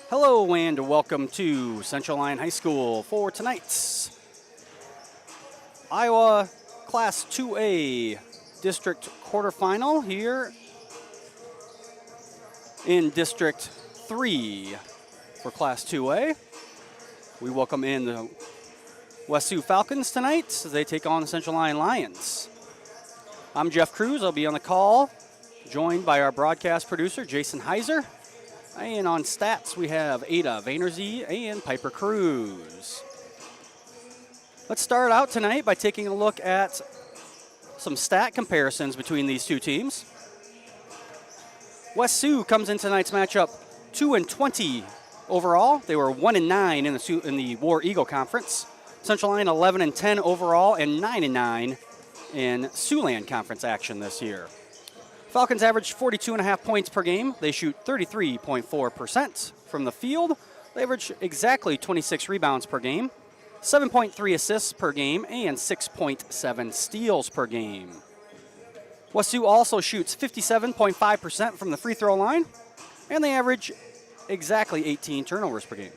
Hello and welcome to Central Lyon High School for tonight's Iowa Class 2A District Quarterfinal here in District 3 for Class 2A. We welcome in the West Sioux Falcons tonight as they take on the Central Lyon Lions. I'm Jeff Cruz. I'll be on the call, joined by our broadcast producer, Jason Heiser. And on stats, we have Ada Vaynerzy and Piper Cruz. Let's start out tonight by taking a look at some stat comparisons between these two teams. West Sioux comes in tonight's matchup 2-20 overall. They were 1-9 in the War Eagle Conference. Central Lyon 11-10 overall and 9-9 in Siouxland Conference action this year. Falcons average 42.5 points per game. They shoot 33.4% from the field. They average exactly 26 rebounds per game, 7.3 assists per game, and 6.7 steals per game. West Sioux also shoots 57.5% from the free throw line, and they average exactly 18 turnovers per game.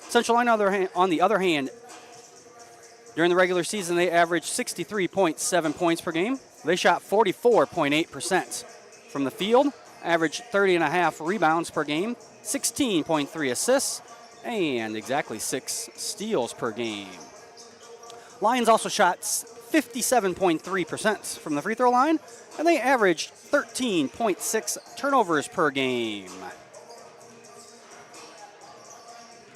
Central Lyon, on the other hand, during the regular season, they averaged 63.7 points per game. They shot 44.8% from the field, averaged 30.5 rebounds per game, 16.3 assists, and exactly 6 steals per game. Lions also shot 57.3% from the free throw line, and they averaged 13.6 turnovers per game.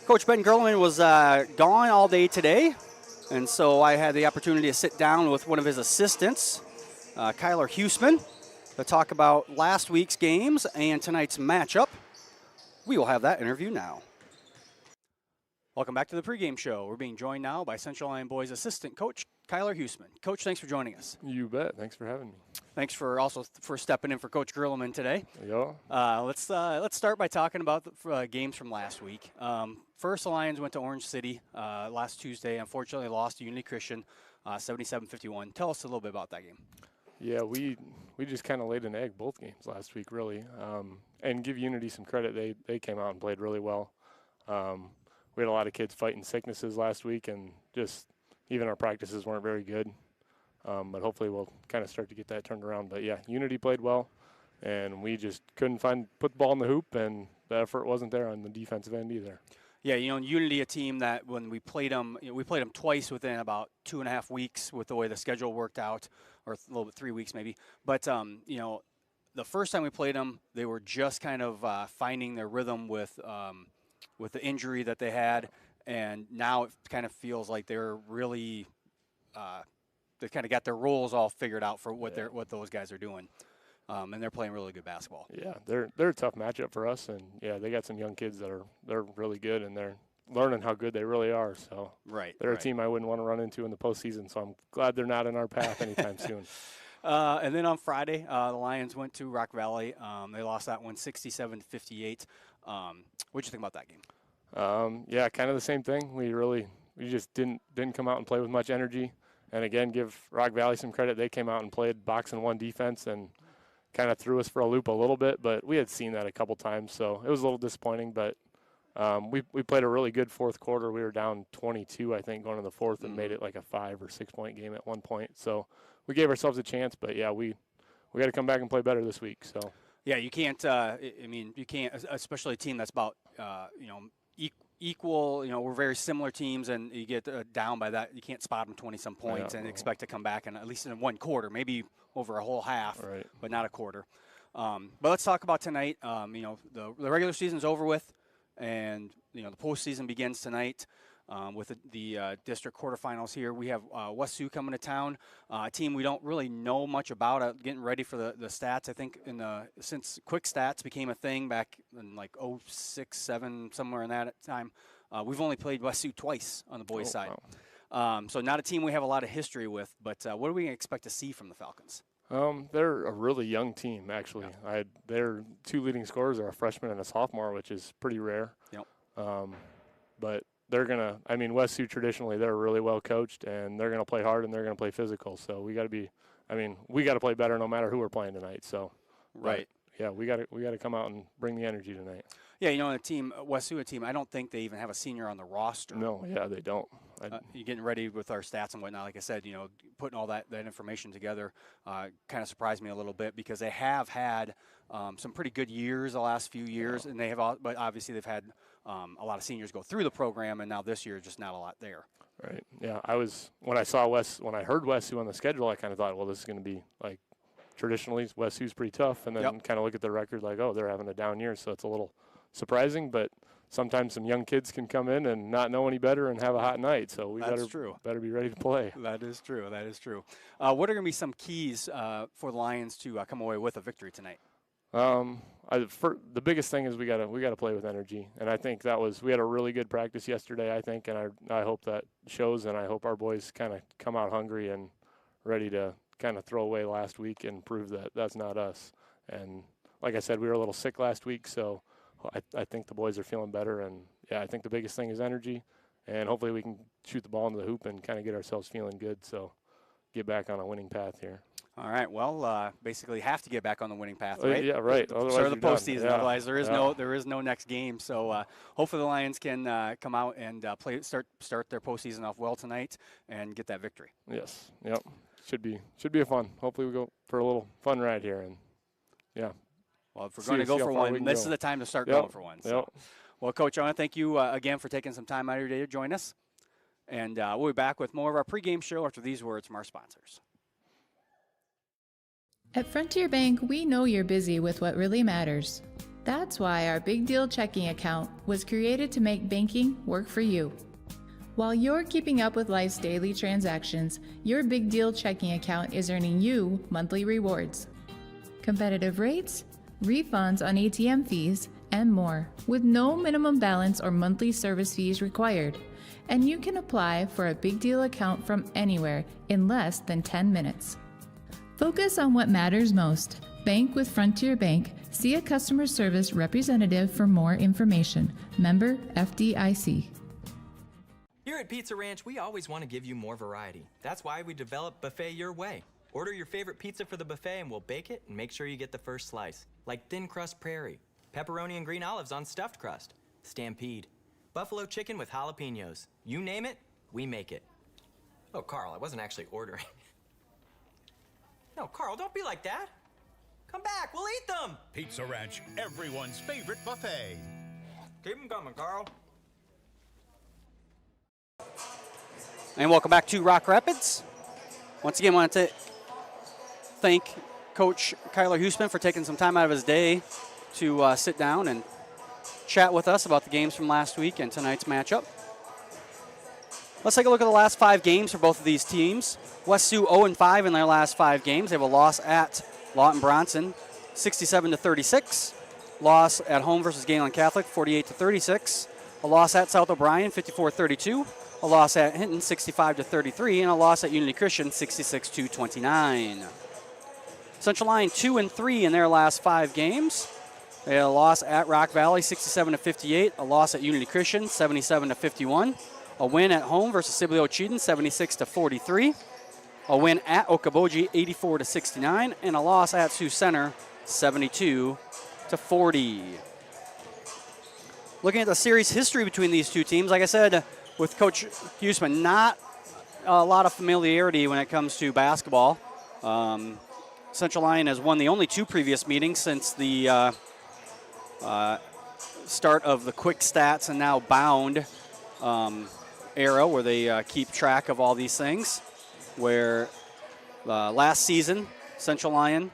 Coach Ben Gerleman was gone all day today, and so I had the opportunity to sit down with one of his assistants, Kyler Huseman, to talk about last week's games and tonight's matchup. We will have that interview now. Welcome back to the pregame show. We're being joined now by Central Lyon boys assistant coach Kyler Huseman. Coach, thanks for joining us. You bet. Thanks for having me. Thanks for stepping in for Coach Gerleman today. Yeah. Let's start by talking about the games from last week. First, the Lions went to Orange City last Tuesday. Unfortunately, lost to Unity Christian, 77-51. Tell us a little bit about that game. Yeah, we just kind of laid an egg both games last week, really. And give Unity some credit. They came out and played really well. We had a lot of kids fighting sicknesses last week, and just even our practices weren't very good. But hopefully we'll kind of start to get that turned around. But, yeah, Unity played well, and we just couldn't put the ball in the hoop, and the effort wasn't there on the defensive end either. Yeah, Unity, a team that when we played them, we played them twice within about 2.5 weeks with the way the schedule worked out, or a little bit 3 weeks maybe. But, the first time we played them, they were just kind of finding their rhythm with the injury that they had, and now it kind of feels like they're really they kind of got their roles all figured out for what those guys are doing. And they're playing really good basketball. Yeah, they're a tough matchup for us, and yeah, they got some young kids they're really good, and they're learning how good they really are. So they're a team I wouldn't want to run into in the postseason. So I'm glad they're not in our path anytime soon. And then on Friday, the Lions went to Rock Valley. They lost that one 67-58. What'd you think about that game? Yeah, kind of the same thing. We just didn't come out and play with much energy. And again, give Rock Valley some credit. They came out and played box and one defense and kind of threw us for a loop a little bit, but we had seen that a couple times, so it was a little disappointing. But we played a really good fourth quarter. We were down 22, I think, going to the fourth, and made it like a 5 or 6 point game at one point. So we gave ourselves a chance, but yeah, we got to come back and play better this week. So yeah, you can't. You can't, especially a team that's about equal. We're very similar teams, and you get down by that. You can't spot them 20-some points and expect to come back, and at least in one quarter, maybe over a whole half, but not a quarter. But let's talk about tonight. The regular season's over with, and the postseason begins tonight with the district quarterfinals here. We have West Sioux coming to town, a team we don't really know much about. Getting ready for the stats. I think since quick stats became a thing back in like 06, 07, somewhere in that time, we've only played West Sioux twice on the boys' side. Wow. So not a team we have a lot of history with, but what do we expect to see from the Falcons? They're a really young team, actually. Yeah. Their 2 leading scorers are a freshman and a sophomore, which is pretty rare. Yep. But they're West Sioux traditionally, they're really well coached, and they're gonna play hard and they're gonna play physical. So we got to play better no matter who we're playing tonight. So right. yeah, we got to come out and bring the energy tonight. Yeah, you know, the team, West Sioux team, I don't think they even have a senior on the roster. No, yeah, they don't. You're getting ready with our stats and whatnot. Like I said, you know, putting all that information together kind of surprised me a little bit because they have had some pretty good years the last few years, and they have, but obviously they've had a lot of seniors go through the program, and now this year just not a lot there. Right. Yeah, when I heard West Sioux on the schedule, I kind of thought, well, this is going to be like traditionally West Sioux's pretty tough, and then kind of look at their record like, oh, they're having a down year, so it's a little surprising, but sometimes some young kids can come in and not know any better and have a hot night, so we better be ready to play. That is true. That is true. What are going to be some keys for the Lions to come away with a victory tonight? The biggest thing is we got to play with energy, and I think we had a really good practice yesterday, I think, and I hope that shows, and I hope our boys kind of come out hungry and ready to kind of throw away last week and prove that that's not us. And like I said, we were a little sick last week, so I think the boys are feeling better, and yeah, I think the biggest thing is energy, and hopefully we can shoot the ball into the hoop and kind of get ourselves feeling good, so get back on a winning path here. All right. Well, basically have to get back on the winning path, right? Yeah, right. Otherwise, start of the postseason. Yeah. Otherwise, there is no next game. So hopefully the Lions can come out and start their postseason off well tonight and get that victory. Yes. Yep. Should be a fun. Hopefully we go for a little fun ride here, and yeah. Well, if we're going to go for one, this is the time to start going for one. So. Well, Coach, I want to thank you again for taking some time out of your day to join us. And we'll be back with more of our pregame show after these words from our sponsors. At Frontier Bank, we know you're busy with what really matters. That's why our Big Deal checking account was created to make banking work for you. While you're keeping up with life's daily transactions, your Big Deal checking account is earning you monthly rewards. Competitive rates, refunds on ATM fees, and more, with no minimum balance or monthly service fees required. And you can apply for a Big Deal account from anywhere in less than 10 minutes. Focus on what matters most. Bank with Frontier Bank. See a customer service representative for more information. Member FDIC. Here at Pizza Ranch, we always want to give you more variety. That's why we developed Buffet Your Way. Order your favorite pizza for the buffet and we'll bake it and make sure you get the first slice. Like thin crust prairie, pepperoni and green olives on stuffed crust, stampede, buffalo chicken with jalapenos. You name it, we make it. Oh, Carl, I wasn't actually ordering. No, Carl, don't be like that. Come back, we'll eat them. Pizza Ranch, everyone's favorite buffet. Keep them coming, Carl. And welcome back to Rock Rapids. Once again, I want to thank Coach Kyler Huseman for taking some time out of his day to sit down and chat with us about the games from last week and tonight's matchup. Let's take a look at the last 5 games for both of these teams. West Sioux 0-5 in their last 5 games. They have a loss at Lawton Bronson, 67-36. Loss at home versus Galen Catholic, 48-36. A loss at South O'Brien, 54-32. A loss at Hinton, 65-33. And a loss at Unity Christian, 66-29. Central Lyon 2-3 in their last 5 games. They had a loss at Rock Valley, 67-58. A loss at Unity Christian, 77-51. A win at home versus Sibley Cheaton, 76-43. A win at Okoboji, 84-69. And a loss at Sioux Center, 72-40. Looking at the series history between these two teams, like I said, with Coach Huseman, not a lot of familiarity when it comes to basketball. Central Lyon has won the only 2 previous meetings since the start of the quick stats and now bound era, where they keep track of all these things. Where last season, Central Lyon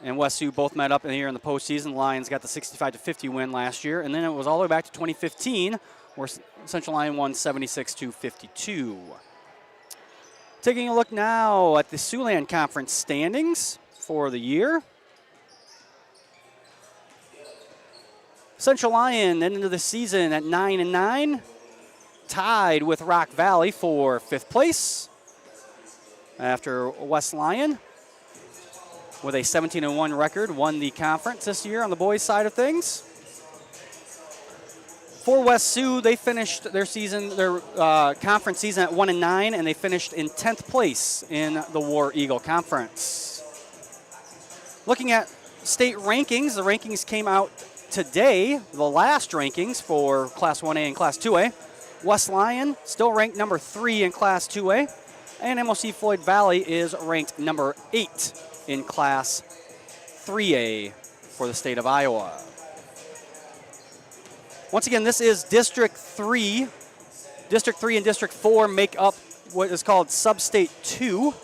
and West Sioux both met up in here in the postseason. The Lions got the 65-50 win last year, and then it was all the way back to 2015, where Central Lyon won 76-52. Taking a look now at the Siouxland Conference standings for the year. Central Lyon ended the season at 9-9, tied with Rock Valley for 5th place. After West Lyon, with a 17-1 record, won the conference this year on the boys' side of things. For West Sioux, they finished their conference season at 1-9, and they finished in 10th place in the War Eagle Conference. Looking at state rankings. The rankings came out today, the last rankings for Class 1A and Class 2A. West Lyon still ranked number 3 in Class 2A, and MOC Floyd Valley is ranked number 8 in Class 3A for the state of Iowa. Once again, this is District 3. District 3 and District 4 make up what is called Sub-State 2.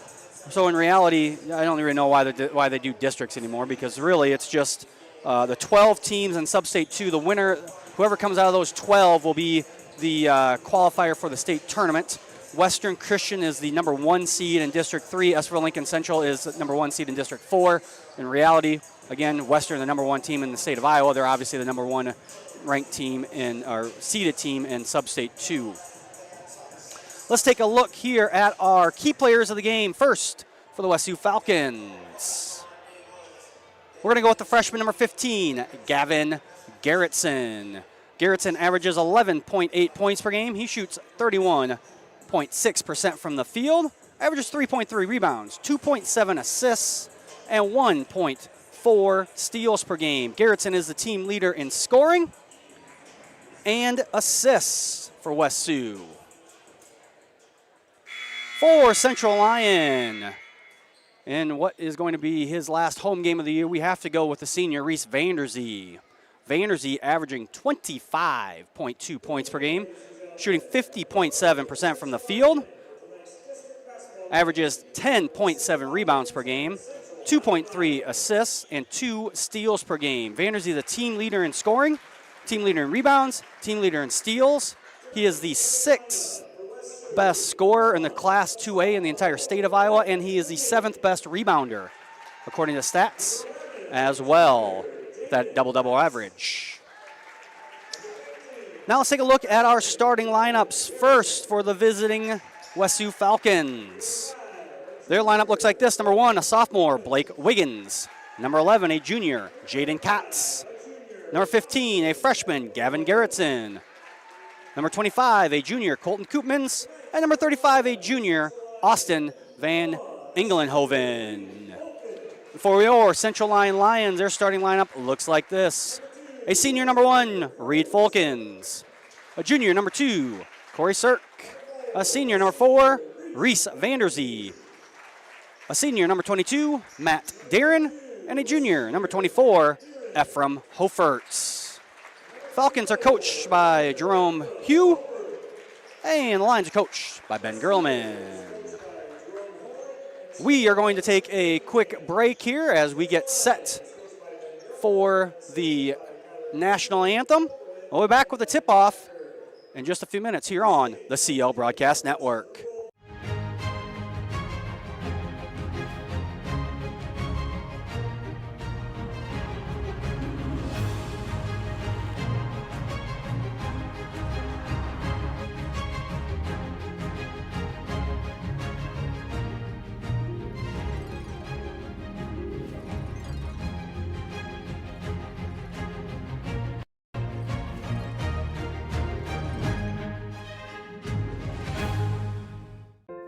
So in reality, I don't really know why they do districts anymore, because really it's just the 12 teams in Sub-State 2. The winner, whoever comes out of those 12, will be the qualifier for the state tournament. Western Christian is the number 1 seed in District 3. Esford Lincoln Central is the number 1 seed in District 4. In reality, again, Western, the number 1 team in the state of Iowa. They're obviously the number 1 ranked team or seeded team in Sub-State 2. Let's take a look here at our key players of the game. First, for the West Sioux Falcons, we're going to go with the freshman number 15, Gavin Garrettson. Garrettson averages 11.8 points per game. He shoots 31.6% from the field, averages 3.3 rebounds, 2.7 assists, and 1.4 steals per game. Garrettson is the team leader in scoring and assists for West Sioux. For Central Lyon, in what is going to be his last home game of the year, we have to go with the senior Reese Vanderzee. Vanderzee averaging 25.2 points per game, shooting 50.7% from the field, averages 10.7 rebounds per game, 2.3 assists, and 2 steals per game. Vanderzee, the team leader in scoring, team leader in rebounds, team leader in steals. He is the 6th best scorer in the Class 2A in the entire state of Iowa, and he is the 7th best rebounder, according to stats, as well, that double-double average. Now let's take a look at our starting lineups. First, for the visiting West Sioux Falcons. Their lineup looks like this. Number 1, a sophomore, Blake Wiggins. Number 11, a junior, Jaden Katz. Number 15, a freshman, Gavin Garrettson. Number 25, a junior, Colton Koopmans. And number 35, a junior, Austin Van Engelenhoven. For your Central Lyon Lions, their starting lineup looks like this. A senior, number 1, Reed Folkens. A junior, number 2, Corey Sirk. A senior, number 4, Reese Vanderzee. A senior, number 22, Matt Darren. And a junior, number 24, Ephraim Hofertz. Falcons are coached by Jerome Hugh, and the Lions are coached by Ben Gerlman. We are going to take a quick break here as we get set for the national anthem. We'll be back with the tip-off in just a few minutes here on the CL Broadcast Network.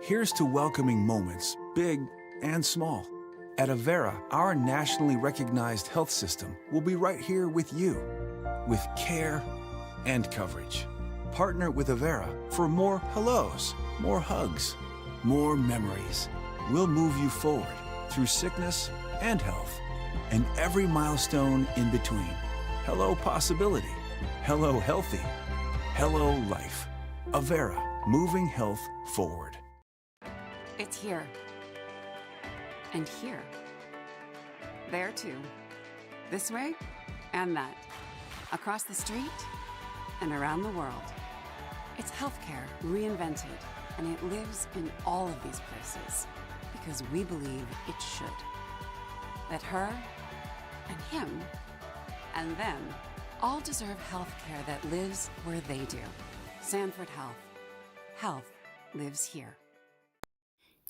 Here's to welcoming moments, big and small. At Avera, our nationally recognized health system will be right here with you, with care and coverage. Partner with Avera for more hellos, more hugs, more memories. We'll move you forward through sickness and health, and every milestone in between. Hello possibility, hello healthy, hello life. Avera, moving health forward. It's here. And here. There too. This way and that. Across the street and around the world. It's healthcare reinvented, and it lives in all of these places because we believe it should. That her and him and them all deserve healthcare that lives where they do. Sanford Health. Health lives here.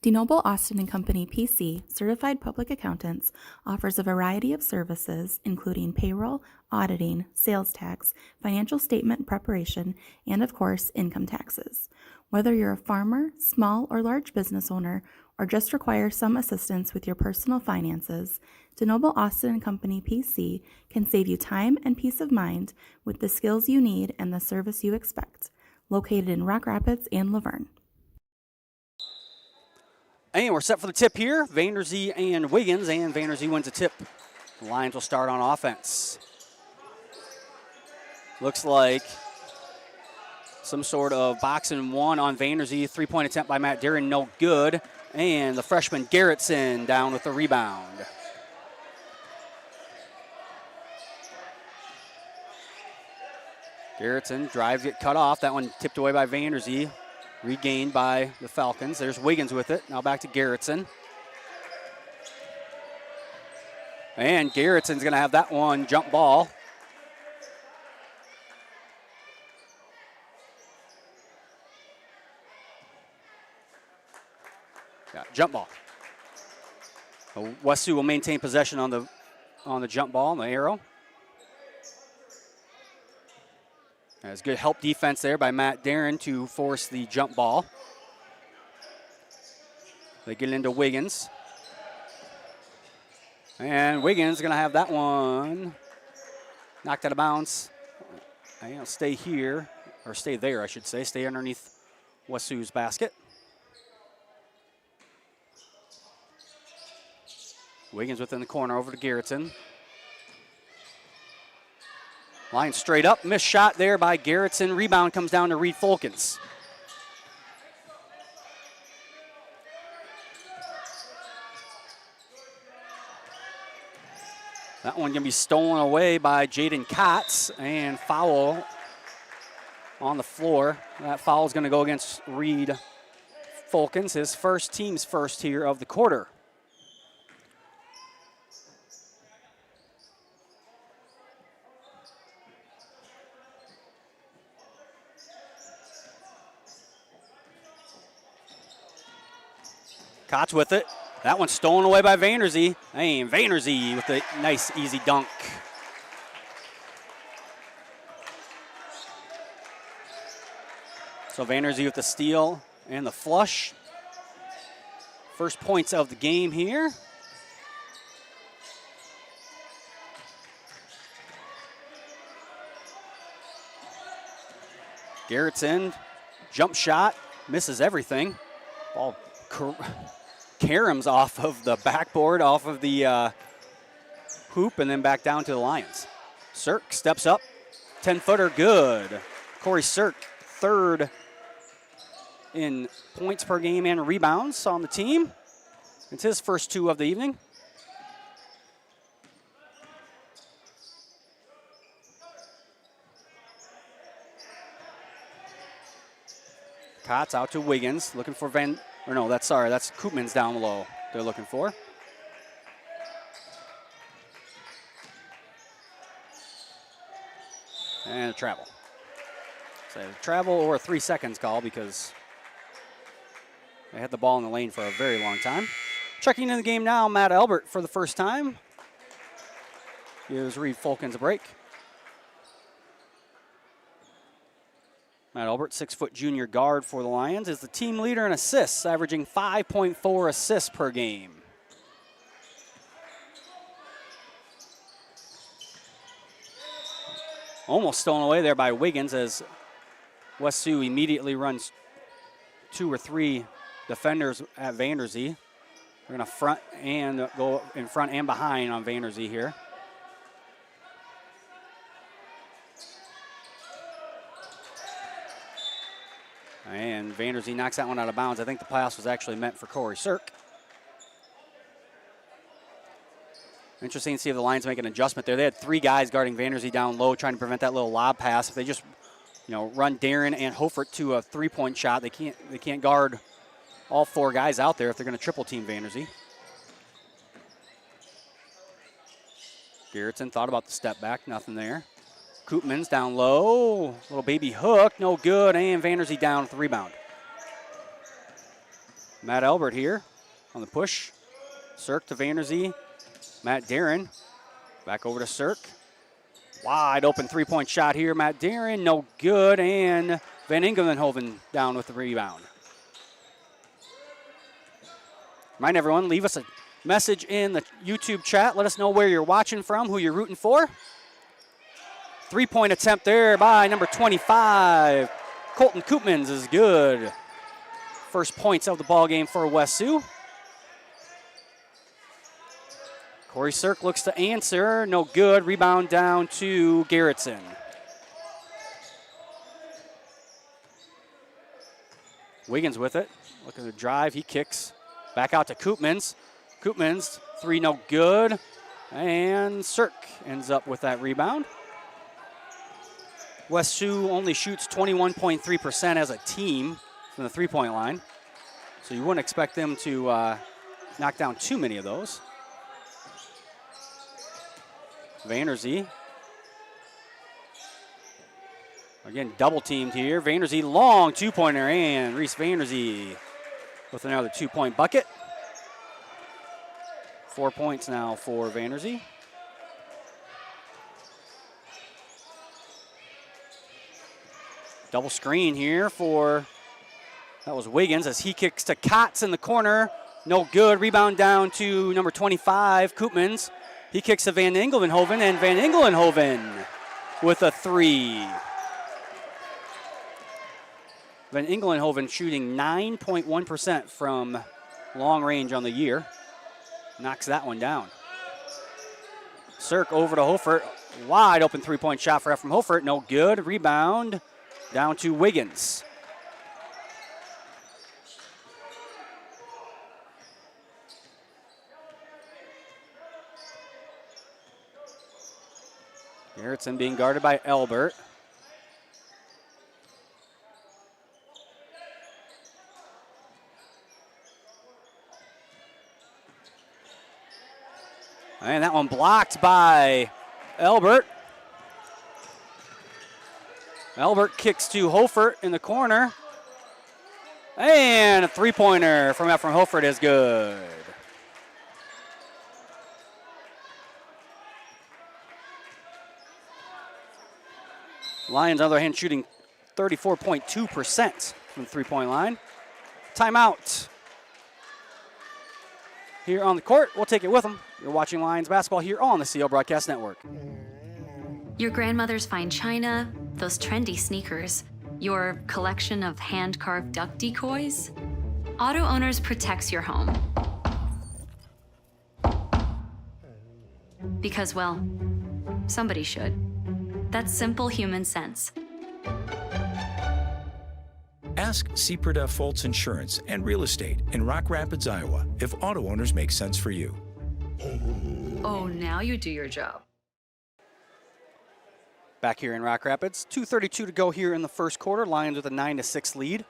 DeNoble Austin & Company PC, certified public accountants, offers a variety of services including payroll, auditing, sales tax, financial statement preparation, and of course, income taxes. Whether you're a farmer, small or large business owner, or just require some assistance with your personal finances, DeNoble Austin and Company PC can save you time and peace of mind with the skills you need and the service you expect. Located in Rock Rapids and Laverne. And we're set for the tip here. Vanderzee and Wiggins, and Vanderzee wins a tip. The Lions will start on offense. Looks like some sort of box and one on Vanderzee. 3-point attempt by Matt Deering, no good. And the freshman Garrettson down with the rebound. Garrettson drives, get cut off. That one tipped away by Vanderzee. Regained by the Falcons. There's Wiggins with it. Now back to Garrettson. And Garrettson's going to have that one jump ball. Yeah, jump ball. So West Sioux will maintain possession on the jump ball, on the arrow. There's good help defense there by Matt Deering to force the jump ball. They get it into Wiggins. And Wiggins is going to have that one knocked out of bounds. And it'll stay here, or stay there, I should say. Stay underneath West Sioux's basket. Wiggins within the corner over to Garrettson. Line straight up, missed shot there by Garrettson. Rebound comes down to Reed Folkens. That one gonna be stolen away by Jaden Kotz, and foul on the floor. That foul is gonna go against Reed Folkens, his first, team's first here of the quarter. Kotz with it. That one's stolen away by Vanderzee. And Vanderzee with a nice, easy dunk. So Vanderzee with the steal and the flush. First points of the game here. Garrettson, jump shot, misses everything. Ball caroms off of the backboard, off of the hoop, and then back down to the Lions. Sirk steps up, 10-footer, good. Corey Sirk, third in points per game and rebounds on the team. It's his first two of the evening. Kotz out to Wiggins, looking for that's Koopman's down low they're looking for. And a travel. So a travel or a 3 seconds call because they had the ball in the lane for a very long time. Checking in the game now, Matt Albert for the first time. Gives Reed Folkens a break. Matt Albert, 6-foot junior guard for the Lions, is the team leader in assists, averaging 5.4 assists per game. Almost stolen away there by Wiggins as West Sioux immediately runs 2 or 3 defenders at Vanderzee. They're going to go in front and behind on Vanderzee here. And Vanderzee knocks that one out of bounds. I think the pass was actually meant for Corey Sirk. Interesting to see if the Lions make an adjustment there. They had 3 guys guarding Vanderzee down low, trying to prevent that little lob pass. If they just, run Deering and Hofert to a 3-point shot, they can't guard all 4 guys out there if they're going to triple team Vanderzee. Garrettson thought about the step back, nothing there. Koopman's down low, little baby hook, no good, and Vanderzee down with the rebound. Matt Albert here on the push. Sirk to Vanderzee. Matt Deering back over to Sirk. Wide open 3-point shot here. Matt Deering, no good, and Van Engelenhoven down with the rebound. Remind everyone, leave us a message in the YouTube chat. Let us know where you're watching from, who you're rooting for. 3-point attempt there by number 25. Colton Koopmans is good. First points of the ball game for West Sioux. Corey Sirk looks to answer. No good. Rebound down to Garrettson. Wiggins with it. Look at the drive. He kicks back out to Koopmans. Koopmans, 3 no good. And Sirk ends up with that rebound. West Sioux only shoots 21.3% as a team from the three-point line. So you wouldn't expect them to knock down too many of those. Vanderzee. Again, double teamed here. Vanderzee, long two-pointer, and Reese Vanderzee with another 2-point bucket. 4 points now for Vanderzee. Double screen here for, that was Wiggins as he kicks to Kotz in the corner. No good. Rebound down to number 25, Koopmans. He kicks to Van Engelenhoven, and Van Engelenhoven with a 3. Van Engelenhoven shooting 9.1% from long range on the year. Knocks that one down. Sirk over to Hofert. Wide open 3-point shot for Ephraim Hofert. No good. Rebound down to Wiggins. Garrettson being guarded by Elbert. And that one blocked by Elbert. Elbert kicks to Hofert in the corner. And a 3-pointer from Ephraim Hofert is good. Lions, on the other hand, shooting 34.2% from the three-point line. Timeout. Here on the court, we'll take it with them. You're watching Lions basketball here on the CO Broadcast Network. Your grandmother's fine china, those trendy sneakers, your collection of hand-carved duck decoys. Auto Owners protects your home. Because, well, somebody should. That's simple human sense. Ask Seaperda Foltz Insurance and Real Estate in Rock Rapids, Iowa, if auto owners make sense for you. Oh, now you do your job. Back here in Rock Rapids, 2:32 to go here in the first quarter. Lions with a 9-6 lead.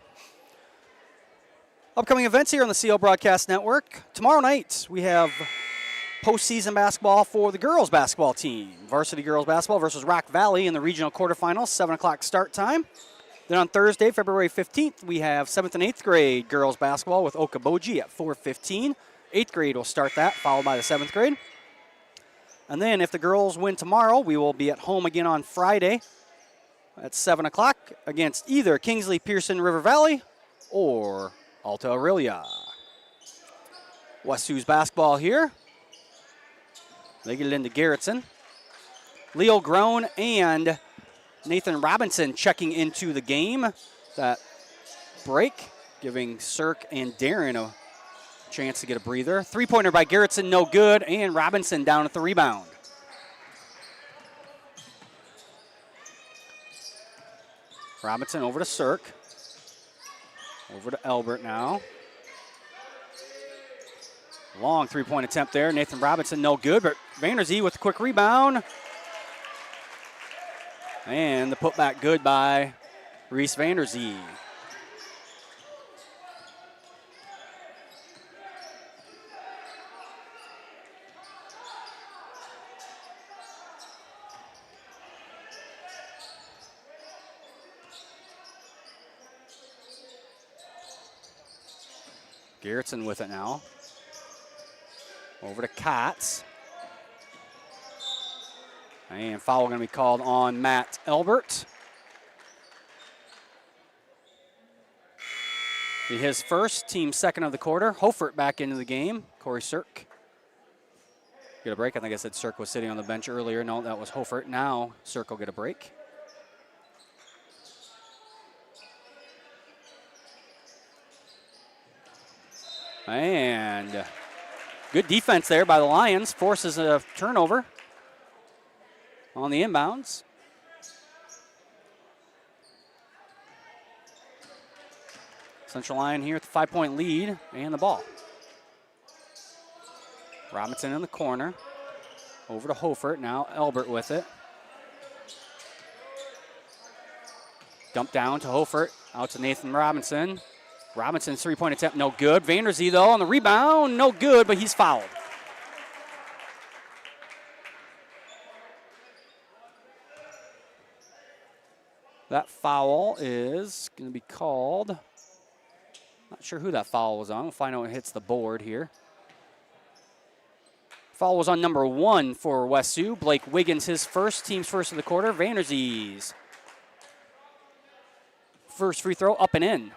Upcoming events here on the CO Broadcast Network. Tomorrow night, we have postseason basketball for the girls basketball team. Varsity girls basketball versus Rock Valley in the regional quarterfinals, 7 o'clock start time. Then on Thursday, February 15th, we have 7th and 8th grade girls basketball with Okoboji at 4:15. 8th grade will start that, followed by the 7th grade. And then if the girls win tomorrow, we will be at home again on Friday at 7 o'clock against either Kingsley, Pearson, River Valley, or Alta Aurelia. West Sioux's basketball here. They get it into Garrettson. Leo Groen and Nathan Robinson checking into the game. That break, giving Sirk and Darren a chance to get a breather. 3-pointer by Garrettson, no good, and Robinson down at the rebound. Robinson over to Sirk. Over to Elbert now. Long 3-point attempt there. Nathan Robinson, no good, but Vanderzee with a quick rebound. And the putback good by Reese Vanderzee. Garrettson with it now. Over to Kotz. And foul going to be called on Matt Elbert. Be his first, team second of the quarter. Hofert back into the game. Corey Sirk. Get a break. I think I said Sirk was sitting on the bench earlier. No, that was Hofert. Now Sirk will get a break. And good defense there by the Lions. Forces a turnover on the inbounds. Central Lyon here with the 5-point lead and the ball. Robinson in the corner. Over to Hofert. Now Elbert with it. Dump down to Hofert. Out to Nathan Robinson. Robinson's three-point attempt, no good. Vanderzee, though, on the rebound, no good, but he's fouled. That foul is going to be called. Not sure who that foul was on. We'll find out when it hits the board here. Foul was on number 1 for West Sioux. Blake Wiggins, his first, team's first of the quarter. Vanderzee's first free throw, up and in.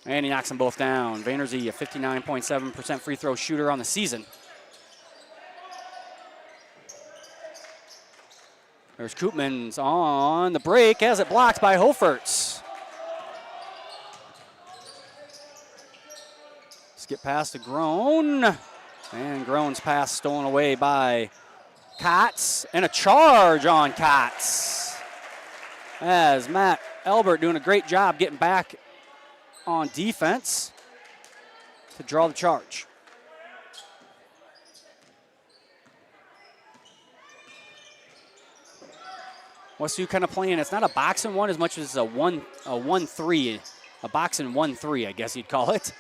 And he knocks them both down. Vanderzee, a 59.7% free throw shooter on the season. There's Koopmans on the break as it blocked by Hoferts. Skip pass to Groen. And Groen's pass stolen away by Kotz. And a charge on Kotz. As Matt Elbert doing a great job getting back on defense to draw the charge. West Sioux kind of playing, it's not a boxing one as much as a 1-3, a boxing 1-3, I guess you'd call it.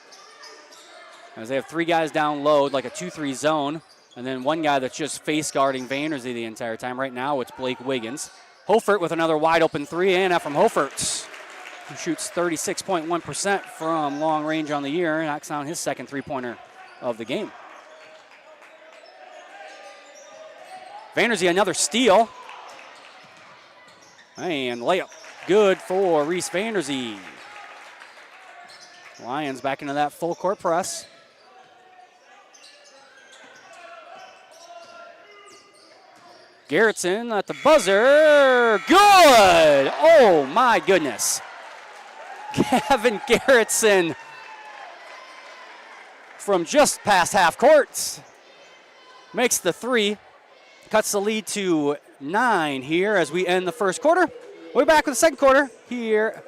As they have 3 guys down low, like a 2-3 zone, and then one guy that's just face guarding Vanderzee the entire time. Right now it's Blake Wiggins. Hofert with another wide open 3, and that from Hofert, who shoots 36.1% from long range on the year, knocks down his second three-pointer of the game. Vanderzee, another steal. And layup good for Reese Vanderzee. Lions back into that full court press. Garrettson at the buzzer. Good! Oh my goodness. Gavin Garrettson from just past half court makes the 3, cuts the lead to 9 here as we end the first quarter. We'll be back with the second quarter here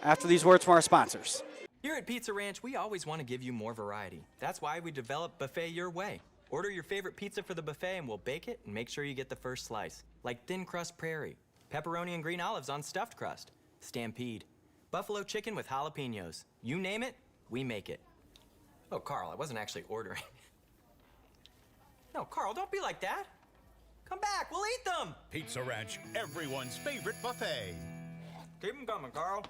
after these words from our sponsors. Here at Pizza Ranch, we always want to give you more variety. That's why we developed Buffet Your Way. Order your favorite pizza for the buffet and we'll bake it and make sure you get the first slice. Like thin crust prairie, pepperoni and green olives on stuffed crust, stampede, buffalo chicken with jalapenos. You name it, we make it. Oh, Carl, I wasn't actually ordering. No, Carl, don't be like that. Come back, we'll eat them. Pizza Ranch, everyone's favorite buffet. Keep them coming, Carl.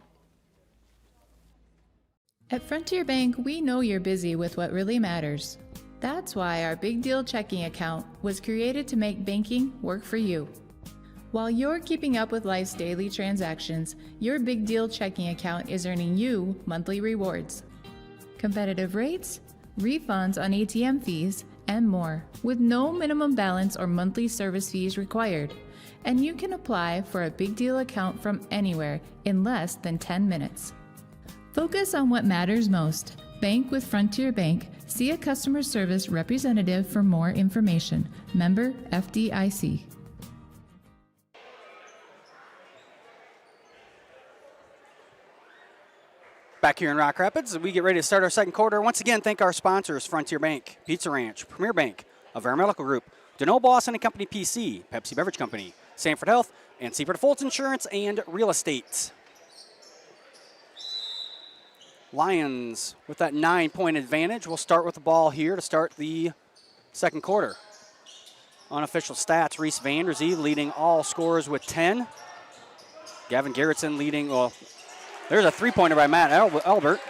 At Frontier Bank, we know you're busy with what really matters. That's why our Big Deal checking account was created to make banking work for you. While you're keeping up with life's daily transactions, your Big Deal checking account is earning you monthly rewards. Competitive rates, refunds on ATM fees, and more, with no minimum balance or monthly service fees required. And you can apply for a Big Deal account from anywhere in less than 10 minutes. Focus on what matters most. Bank with Frontier Bank. See a customer service representative for more information. Member FDIC. Back here in Rock Rapids, we get ready to start our second quarter. Once again, thank our sponsors, Frontier Bank, Pizza Ranch, Premier Bank, Avera Medical Group, DeNoble Boston & Company PC, Pepsi Beverage Company, Sanford Health, and Seaford Fulton Insurance and Real Estate. Lions with that 9-point advantage. We'll start with the ball here to start the second quarter. Unofficial stats, Reese Vanderzee leading all scorers with 10. Gavin Garrettson leading, well, there's a three-pointer by Matt Elbert.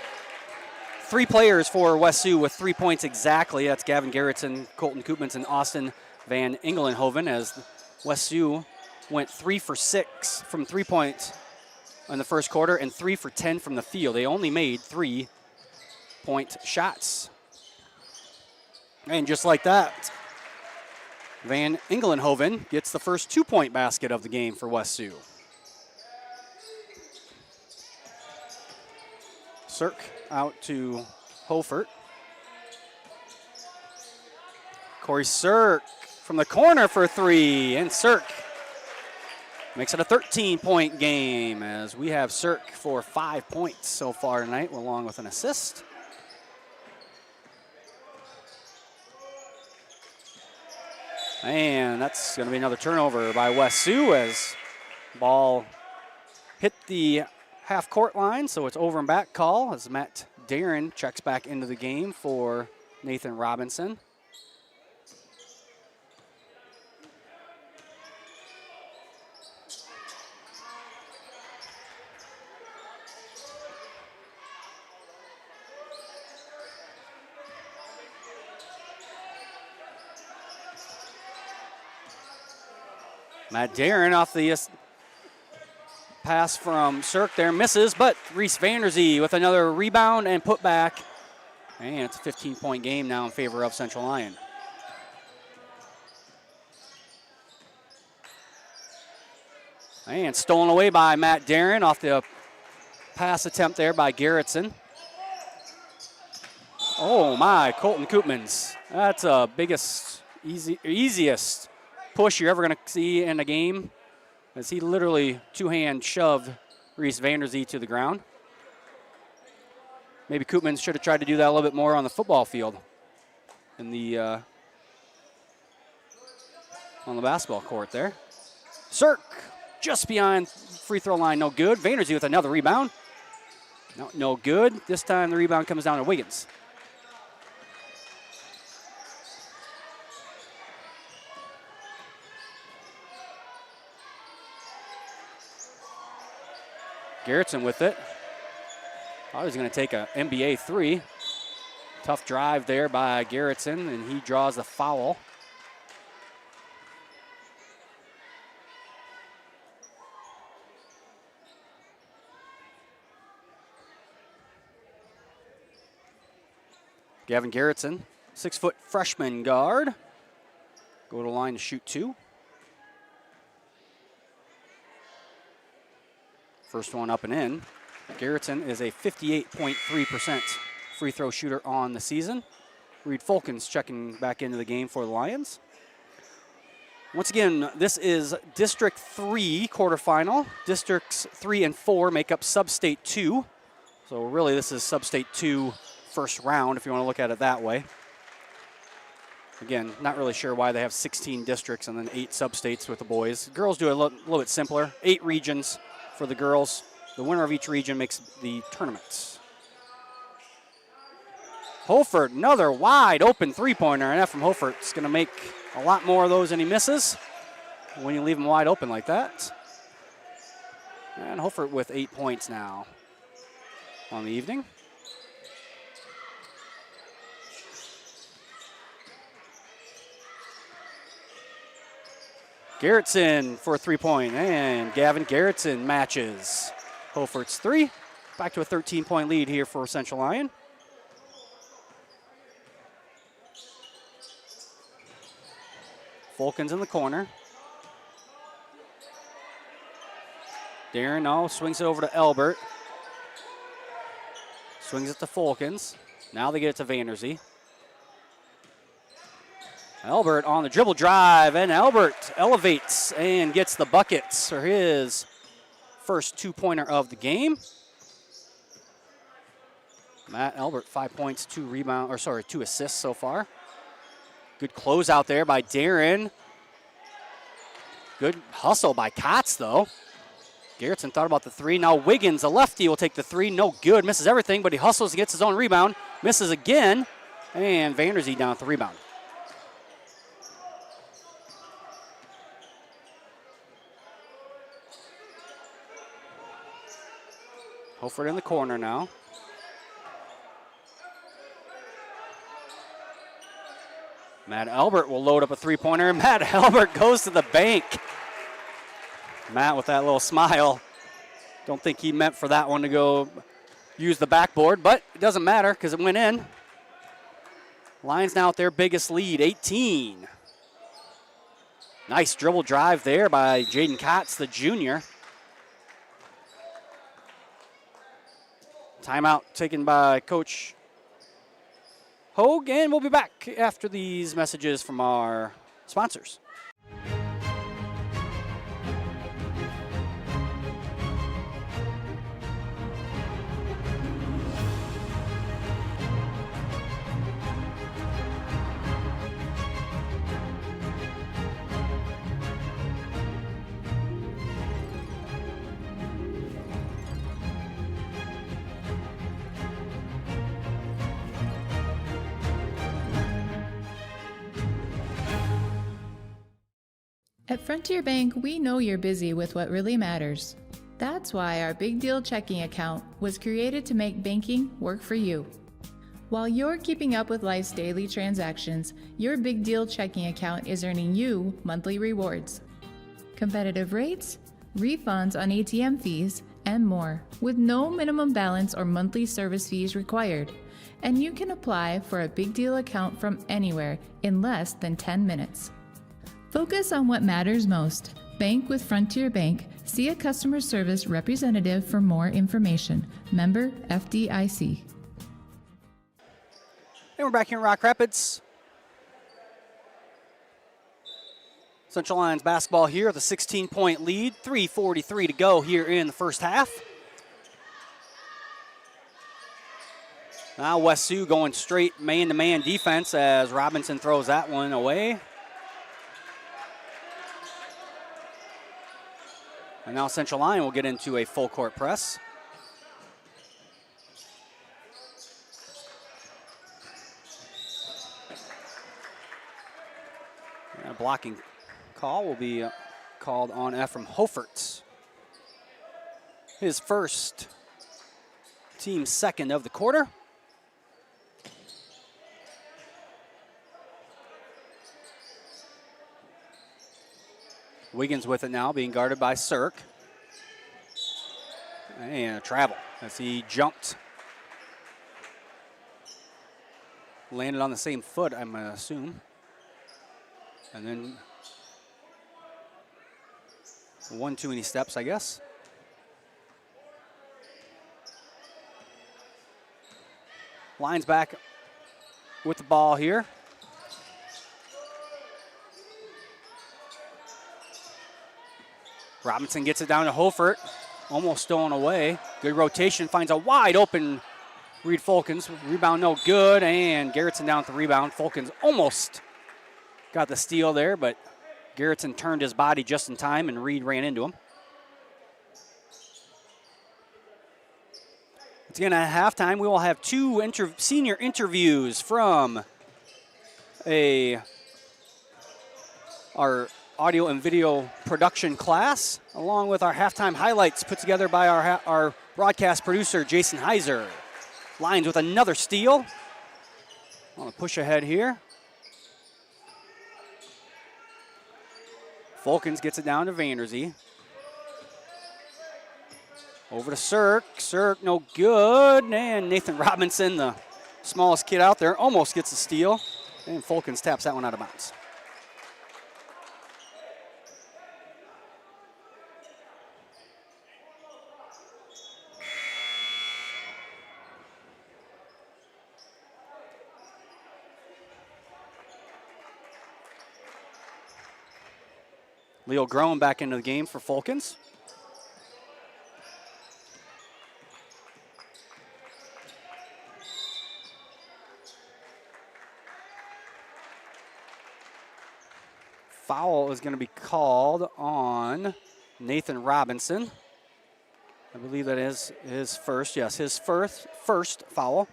3 players for West Sioux with 3 points exactly. That's Gavin Garrettson, Colton Koopmans, and Austin Van Engelenhoven, as West Sioux went 3 for 6 from 3-point in the first quarter and 3 for 10 from the field. They only made 3-point shots. And just like that, Van Engelenhoven gets the first 2-point basket of the game for West Sioux. Cirk out to Hofert. Corey Cirk from the corner for 3, and Cirk makes it a 13-point game as we have Cirk for 5 points so far tonight, along with an assist. And that's going to be another turnover by West Sioux as ball hit the half-court line, so it's over and back call as Matt Darren checks back into the game for Nathan Robinson. Matt Darren off the pass from Cirk there, misses, but Reese Vanderzee with another rebound and put back. And it's a 15-point game now in favor of Central Lyon. And stolen away by Matt Darren off the pass attempt there by Garrettson. Oh my, Colton Koopmans. That's the biggest, easiest push you're ever going to see in a game, as he literally two-hand shoved Reese Vanderzee to the ground. Maybe Koopmans should have tried to do that a little bit more on the football field in the on the basketball court there. Cirk just behind free throw line, no good. Vanderzee with another rebound. No good. This time the rebound comes down to Wiggins. Garrettson with it. Thought he was going to take an NBA 3. Tough drive there by Garrettson, and he draws the foul. Gavin Garrettson, 6-foot freshman guard. Go to the line to shoot 2. First one up and in. Garrettson is a 58.3% free throw shooter on the season. Reed Fulkins checking back into the game for the Lions. Once again, this is District 3 quarterfinal. Districts 3 and 4 make up Sub-State 2. So really this is Sub-State 2 first round, if you want to look at it that way. Again, not really sure why they have 16 districts and then 8 sub-states with the boys. Girls do it a little bit simpler. 8 regions for the girls. The winner of each region makes the tournament. Holford, another wide open three-pointer, and that from Holford is going to make a lot more of those than he misses when you leave him wide open like that. And Holford with 8 points now on the evening. Garrettson for a three-point, and Gavin Garrettson matches Holford's 3. Back to a 13-point lead here for Central Lyon. Fulkins in the corner. Darren swings it over to Elbert. Swings it to Fulkins. Now they get it to Vanderzee. Elbert on the dribble drive, and Elbert elevates and gets the buckets for his first two-pointer of the game. Matt Elbert, 5 points, 2 assists so far. Good closeout there by Darren. Good hustle by Kotz, though. Garrettson thought about the 3. Now Wiggins, a lefty, will take the 3. No good, misses everything, but he hustles and gets his own rebound. Misses again, and Vanderzee down with the rebound. Holford in the corner now. Matt Elbert will load up a three-pointer. Matt Elbert goes to the bank. Matt with that little smile Don't think he meant for that one to go use the backboard, but it doesn't matter because it went in. Lions now at their biggest lead, 18. Nice dribble drive there by Jaden Kotz, the junior. Timeout taken by Coach Hogue, and we'll be back after these messages from our sponsors. At Frontier Bank, we know you're busy with what really matters. That's why our Big Deal checking account was created to make banking work for you. While you're keeping up with life's daily transactions, your Big Deal checking account is earning you monthly rewards. Competitive rates, refunds on ATM fees, and more, with no minimum balance or monthly service fees required. And you can apply for a Big Deal account from anywhere in less than 10 minutes. Focus on what matters most. Bank with Frontier Bank. See a customer service representative for more information. Member FDIC. And we're back here in Rock Rapids. Central Lions basketball here with a 16-point lead. 3:43 to go here in the first half. Now West Sioux going straight man-to-man defense as Robinson throws that one away. And now Central Lyon will get into a full court press. And a blocking call will be called on Ephraim Hofert. His first, team second of the quarter. Wiggins with it now, being guarded by Sirk. And a travel as he jumped. Landed on the same foot, I'm going to assume. And then one too many steps, I guess. Lions back with the ball here. Robinson gets it down to Hofert, almost stolen away. Good rotation, finds a wide open Reed Fulkins. Rebound no good, and Garrettson down with the rebound. Fulkins almost got the steal there, but Garrettson turned his body just in time, and Reed ran into him. Once again, at halftime, we will have two senior interviews from our audio and video production class, along with our halftime highlights put together by our broadcast producer, Jason Heiser. Lions with another steal. On a push ahead here. Fulkins gets it down to Vanderzee. Over to Sirk. Sirk, no good. And Nathan Robinson, the smallest kid out there, almost gets a steal. And Fulkins taps that one out of bounds. Leo Groen back into the game for Fulkins. Foul is going to be called on Nathan Robinson. I believe that is his first. Yes, his first foul.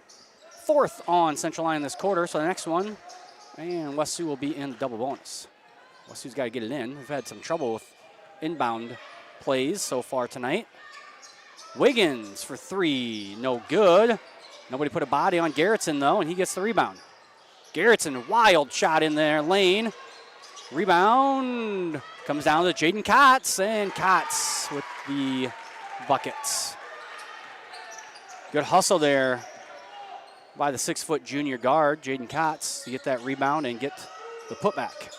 Fourth on Central Lyon this quarter, so the next one. And West Sioux will be in double bonus. West Sioux's got to get it in. We've had some trouble with inbound plays so far tonight. Wiggins for three, no good. Nobody put a body on Garrettson, though, and he gets the rebound. Garrettson, wild shot in there, lane. Rebound comes down to Jaden Kotz, and Kotz with the buckets. Good hustle there by the 6-foot junior guard, Jaden Kotz, to get that rebound and get the putback.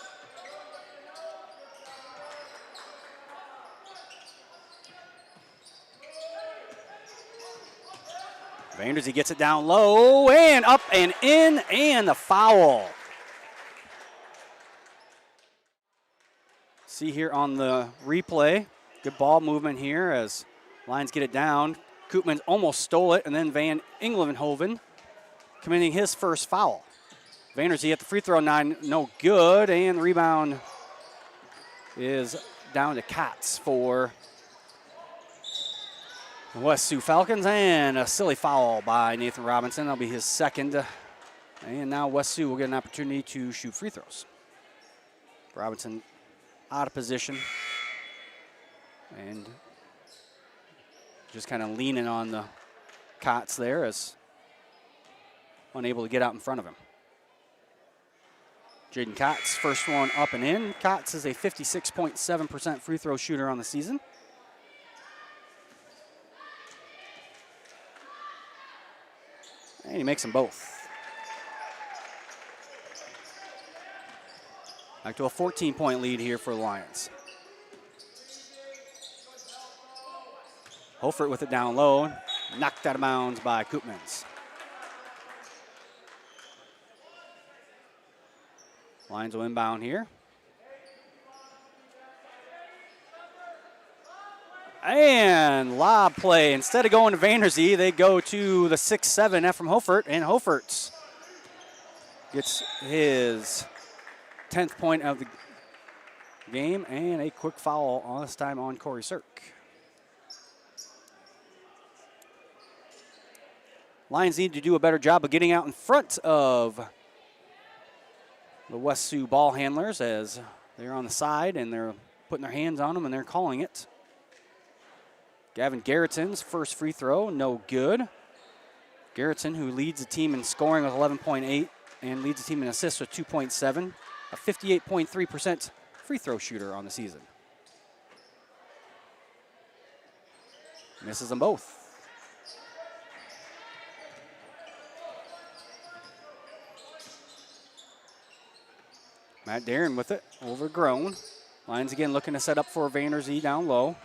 Vandersee gets it down low and up and in, and the foul. See here on the replay, good ball movement here as Lions get it down. Koopman almost stole it, and then Van Englenhoven committing his first foul. Vandersee at the free throw line, no good, and the rebound is down to Kotz for the West Sioux Falcons, and a silly foul by Nathan Robinson. That'll be his second. And now West Sioux will get an opportunity to shoot free throws. Robinson out of position and just kind of leaning on the Kotz there as unable to get out in front of him. Jaden Kotz, first one up and in. Kotz is a 56.7% free throw shooter on the season. And he makes them both. Back to a 14-point lead here for the Lions. Hofert with it down low, knocked out of bounds by Koopmans. Lions will inbound here. And lob play. Instead of going to Vandersee, they go to the 6'7" Ephraim Hofert, and Hofert gets his 10th point of the game and a quick foul on this time on Corey Sirk. Lions need to do a better job of getting out in front of the West Sioux ball handlers as they're on the side and they're putting their hands on them and they're calling it. Gavin Garrettson's first free throw, no good. Garrettson, who leads the team in scoring with 11.8 and leads the team in assists with 2.7, a 58.3% free throw shooter on the season. Misses them both. Matt Darren with it, overgrown. Lions again looking to set up for Vandersee down low.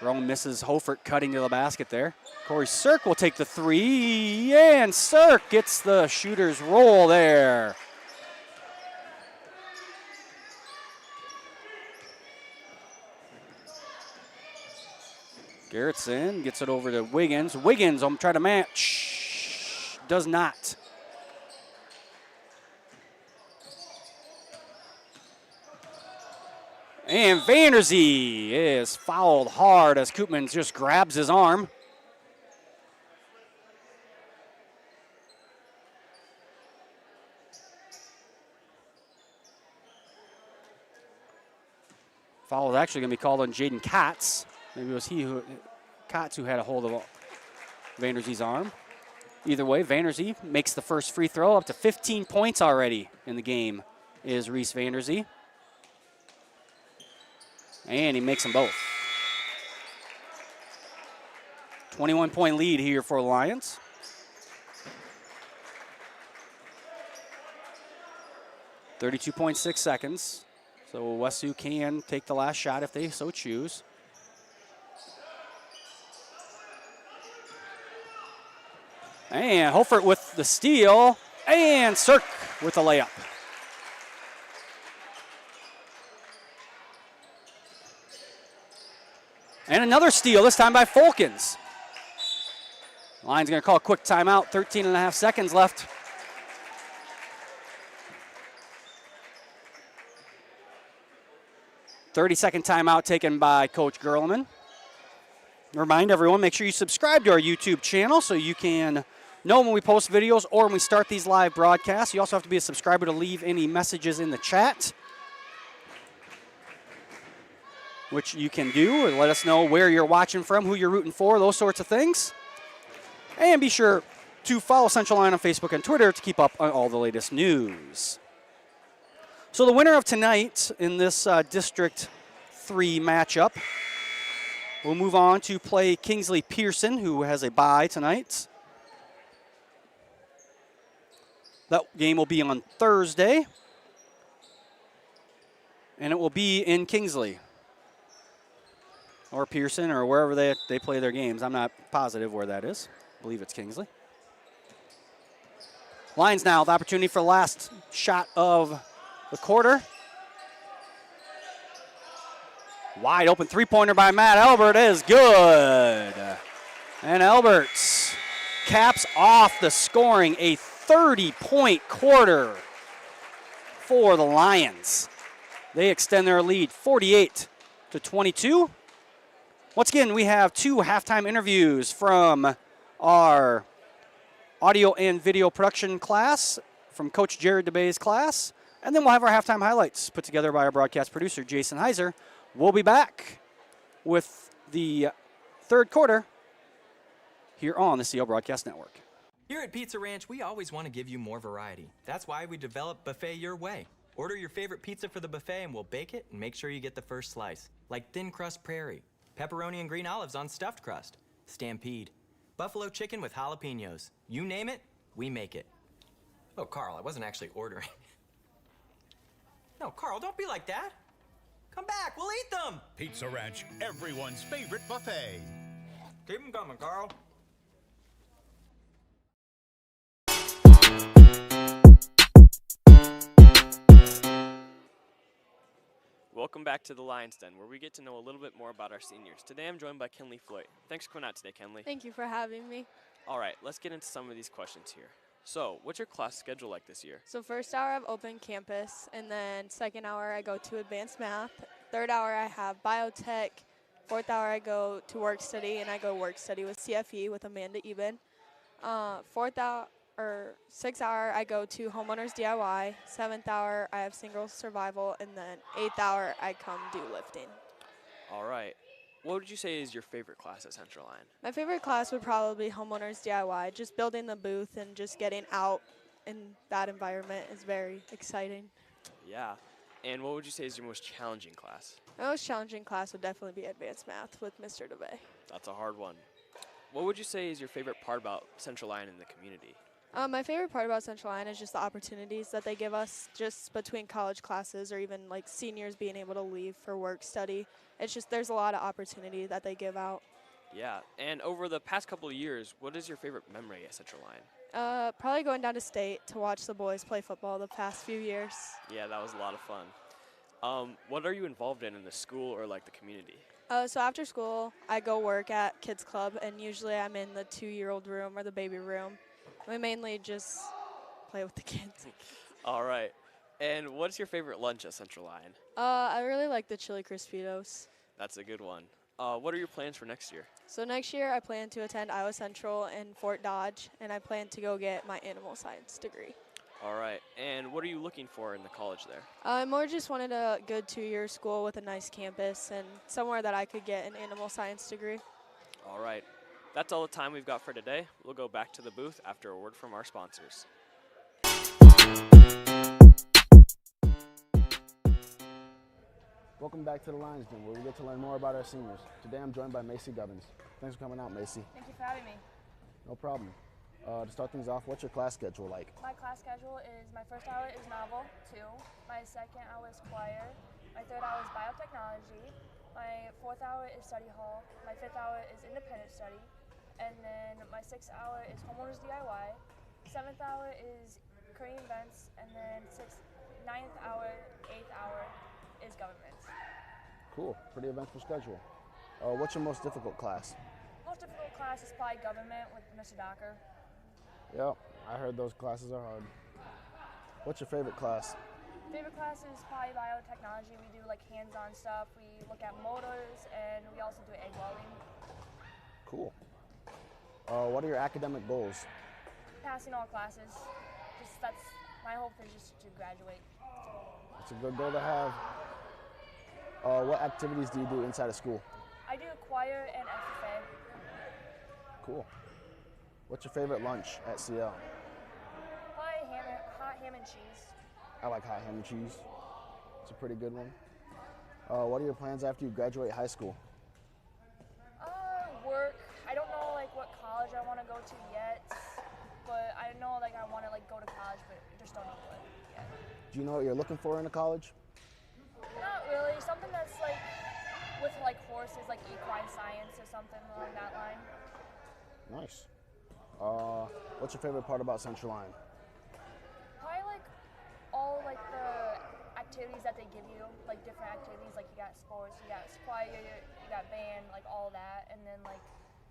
Grown misses Hofert cutting to the basket there. Corey Sirk will take the three, and Sirk gets the shooter's roll there. Garrettson gets it over to Wiggins. Wiggins will try to match. Does not. And Vandersee is fouled hard as Koopman just grabs his arm. Foul is actually going to be called on Jaden Kotz. Maybe it was Kotz who had a hold of Vanderzee's arm. Either way, Vandersee makes the first free throw, up to 15 points already in the game is Reese Vandersee. And he makes them both. 21-point lead here for the Lions. .6 seconds. So West Sioux can take the last shot if they so choose. And Hofert with the steal. And Sirk with the layup. And another steal, this time by Folkens. Lions going to call a quick timeout, 13.5 seconds left. .30-second timeout taken by Coach Gerleman. Remind everyone, make sure you subscribe to our YouTube channel so you can know when we post videos or when we start these live broadcasts. You also have to be a subscriber to leave any messages in the chat, which you can do, and let us know where you're watching from, who you're rooting for, those sorts of things. And be sure to follow Central Lyon on Facebook and Twitter to keep up on all the latest news. So the winner of tonight in this District 3 matchup. We'll move on to play Kingsley Pearson, who has a bye tonight. That game will be on Thursday, and it will be in Kingsley or Pearson or wherever they play their games. I'm not positive where that is. I believe it's Kingsley. Lions now, the opportunity for the last shot of the quarter. Wide open three-pointer by Matt Albert is good. And Alberts caps off the scoring, a 30-point quarter for the Lions. They extend their lead 48-22. Once again, we have 2 halftime interviews from our audio and video production class from Coach Jared DeBay's class. And then we'll have our halftime highlights put together by our broadcast producer, Jason Heiser. We'll be back with the third quarter here on the CO Broadcast Network. Here at Pizza Ranch, we always want to give you more variety. That's why we developed Buffet Your Way. Order your favorite pizza for the buffet and we'll bake it and make sure you get the first slice. Like thin crust prairie, pepperoni and green olives on stuffed crust, stampede, buffalo chicken with jalapenos. You name it, we make it. Oh, Carl, I wasn't actually ordering. No, Carl, don't be like that. Come back, we'll eat them. Pizza Ranch, everyone's favorite buffet. Keep them coming, Carl. Welcome back to the Lions Den, where we get to know a little bit more about our seniors. Today I'm joined by Kenley Floyd. Thanks for coming out today, Kenley. Thank you for having me. All right, let's get into some of these questions here. So, what's your class schedule like this year? So first hour I have open campus, and then second hour I go to advanced math. Third hour I have biotech. Fourth hour I go to work study, and I go work study with CFE with Amanda Eben. Sixth hour I go to homeowners DIY. Seventh hour I have single survival, and then eighth hour I come do lifting. All right. What would you say is your favorite class at Central Lyon? My favorite class would probably be homeowners DIY. Just building the booth and just getting out in that environment is very exciting. Yeah. And what would you say is your most challenging class? My most challenging class would definitely be advanced math with Mr. DeBay. That's a hard one. What would you say is your favorite part about Central Lyon in the community? My favorite part about Central Lyon is just the opportunities that they give us just between college classes or even like seniors being able to leave for work study. It's just there's a lot of opportunity that they give out. Yeah. And over the past couple of years, what is your favorite memory at Central Lyon? Probably going down to state to watch the boys play football the past few years. Yeah, that was a lot of fun. What are you involved in the school or like the community? So after school, I go work at Kids Club, and usually I'm in the 2-year-old room or the baby room. We mainly just play with the kids. All right. And what's your favorite lunch at Central Lyon? I really like the chili Crispitos. That's a good one. What are your plans for next year? So next year I plan to attend Iowa Central in Fort Dodge, and I plan to go get my animal science degree. All right. And what are you looking for in the college there? I more just wanted a good 2-year school with a nice campus and somewhere that I could get an animal science degree. All right. That's all the time we've got for today. We'll go back to the booth after a word from our sponsors. Welcome back to the Lions Den, where we get to learn more about our seniors. Today I'm joined by Macy Gubbins. Thanks for coming out, Macy. Thank you for having me. No problem. To start things off, what's your class schedule like? My class schedule is, my first hour is novel 2, my second hour is choir, my third hour is biotechnology, my fourth hour is study hall, my fifth hour is independent study, and then my sixth hour is homeowners DIY, seventh hour is current events, and then ninth hour, eighth hour is government. Cool, pretty eventful schedule. What's your most difficult class? Most difficult class is probably government with Mr. Docker. Yep, I heard those classes are hard. What's your favorite class? Favorite class is probably biotechnology. We do like hands-on stuff. We look at motors, and we also do egg welding. Cool. What are your academic goals? Passing all classes. That's my hope is just to graduate. It's a good goal to have. What activities do you do inside of school? I do choir and FFA. Cool. What's your favorite lunch at CL? Probably hot ham and cheese. I like hot ham and cheese. It's a pretty good one. What are your plans after you graduate high school? Work. I don't know like what college I want to go to yet, but I know like I want to like go to college, but I just don't know what yet. Do you know what you're looking for in a college? Not really. Something that's like with like horses, like equine science or something along that line. Nice. What's your favorite part about Central Lyon? Probably like all like the activities that they give you, like different activities, like you got sports, you got choir, you got band, like all that, and then like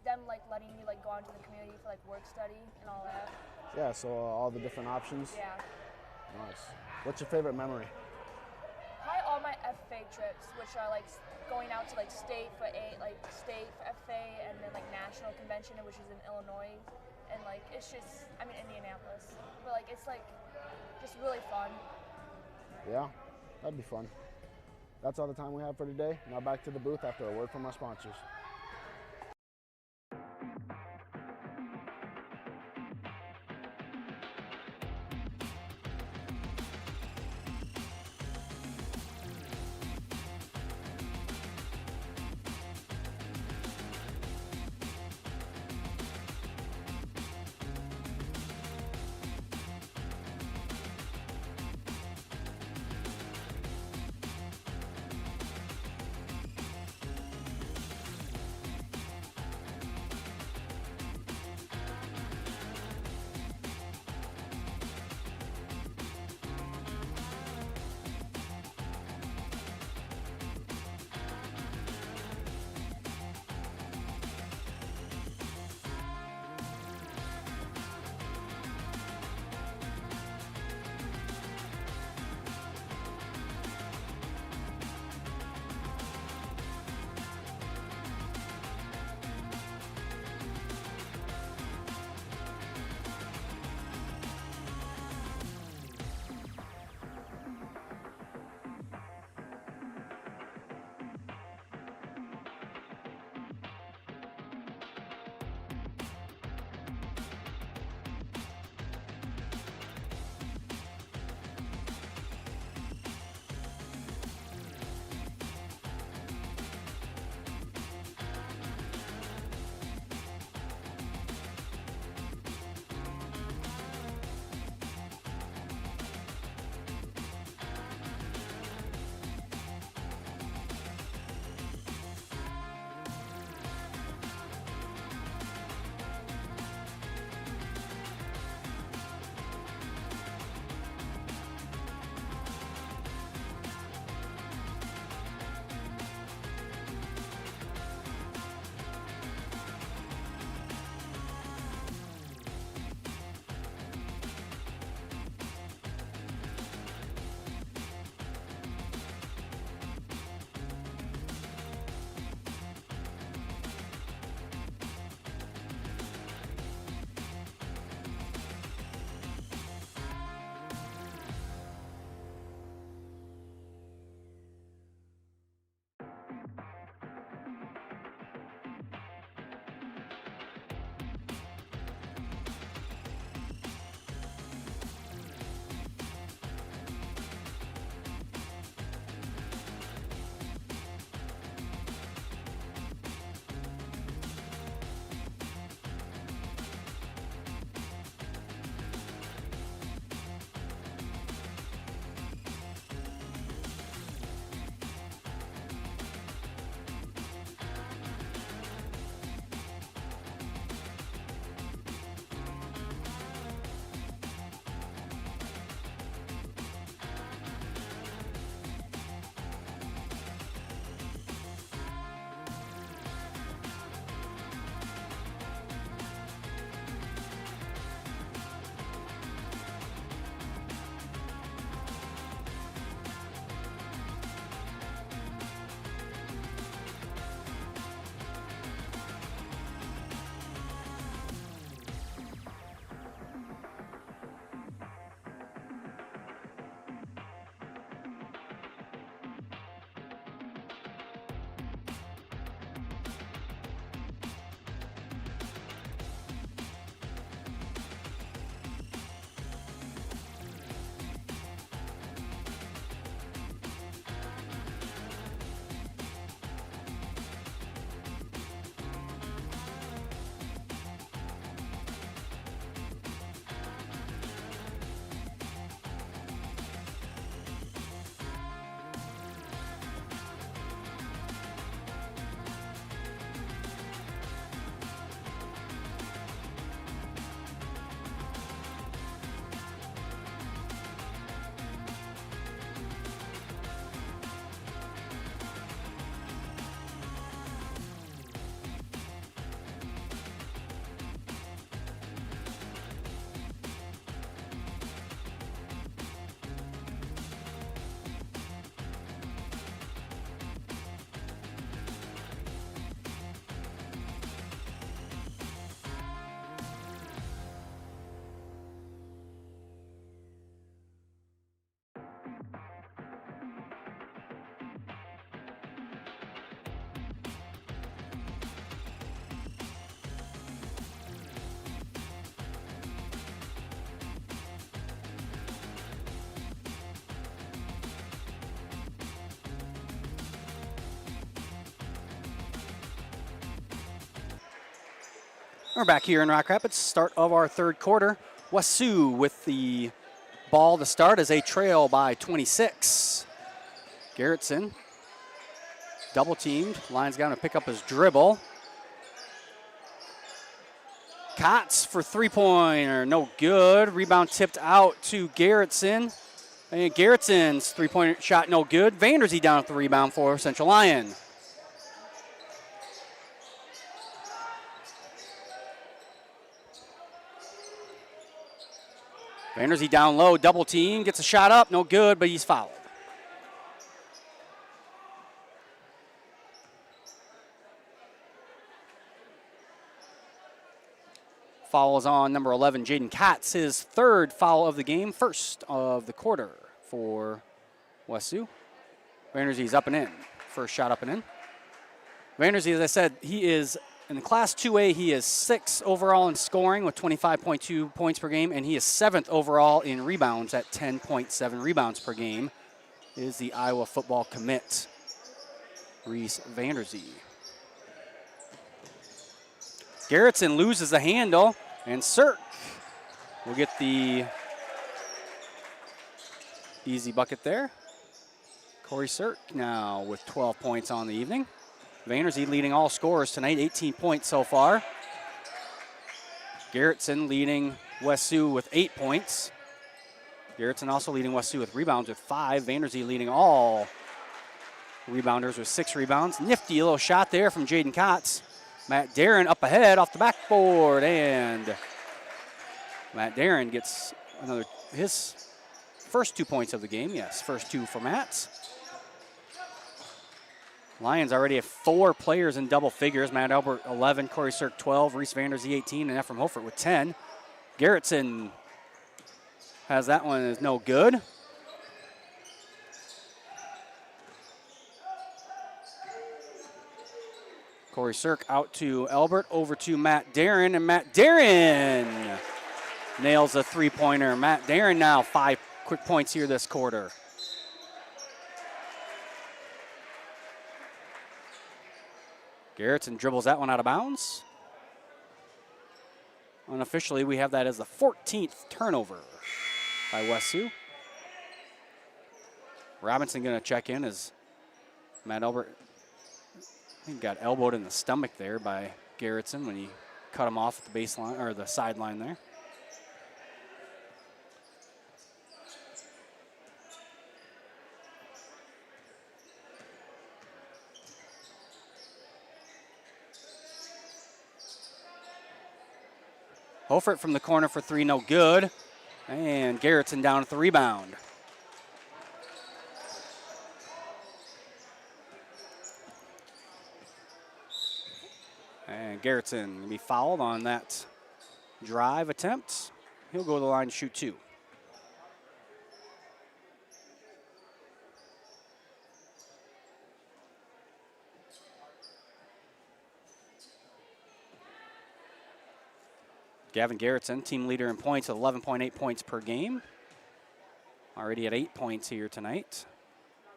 them like letting you like go out into the community for like work study and all that. Yeah, so all the different options. Yeah. Nice. What's your favorite memory? Probably all my FFA trips, which are like going out to like state for FFA, and then like national convention, which is in Illinois, and like it's just Indianapolis, but like it's like just really fun. Yeah, that'd be fun. That's all the time we have for today. Now back to the booth after a word from our sponsors. We're back here in Rock Rapids, start of our third quarter. West Sioux with the ball to start as they trail by 26. Garrettson double teamed. Lyon's got to pick up his dribble. Kotz for three-pointer, no good. Rebound tipped out to Garrettson. And Garrettson's three-pointer shot no good. Vanderzee down at the rebound for Central Lyon. Vanderzee down low, double team, gets a shot up, no good, but he's fouled. Foul is on number 11, Jaden Kotz, his third foul of the game, first of the quarter for West Sioux. Vanderzee's up and in, first shot up and in. Vanderzee, as I said, he is in the Class 2A, he is 6th overall in scoring with 25.2 points per game, and he is 7th overall in rebounds at 10.7 rebounds per game, is the Iowa football commit, Reese Vanderzee. Garrettson loses the handle, and Sirk will get the easy bucket there. Corey Sirk now with 12 points on the evening. Vanderzee leading all scorers tonight, 18 points so far. Garrettson leading West Sioux with 8 points. Garrettson also leading West Sioux with rebounds with 5. Vanderzee leading all rebounders with 6 rebounds. Nifty little shot there from Jaden Kotz. Matt Darren up ahead off the backboard, and Matt Darren gets his first 2 points of the game. Yes, first 2 for Matt. Lions already have 4 players in double figures. Matt Albert 11, Corey Sirk 12, Reese Vanderzee 18, and Ephraim Hofert with 10. Garrettson has that one is no good. Corey Sirk out to Albert, over to Matt Darren, and Matt Darren nails a three-pointer. Matt Darren now 5 quick points here this quarter. Garrettson dribbles that one out of bounds. Unofficially, we have that as the 14th turnover by West Sioux. Robinson going to check in as Matt Albert, I think, got elbowed in the stomach there by Garrettson when he cut him off at the baseline or the sideline there. Hofert from the corner for 3, no good. And Garrettson down at the rebound. And Garrettson will be fouled on that drive attempt. He'll go to the line to shoot 2. Gavin Garrettson, team leader in points at 11.8 points per game. Already at 8 points here tonight.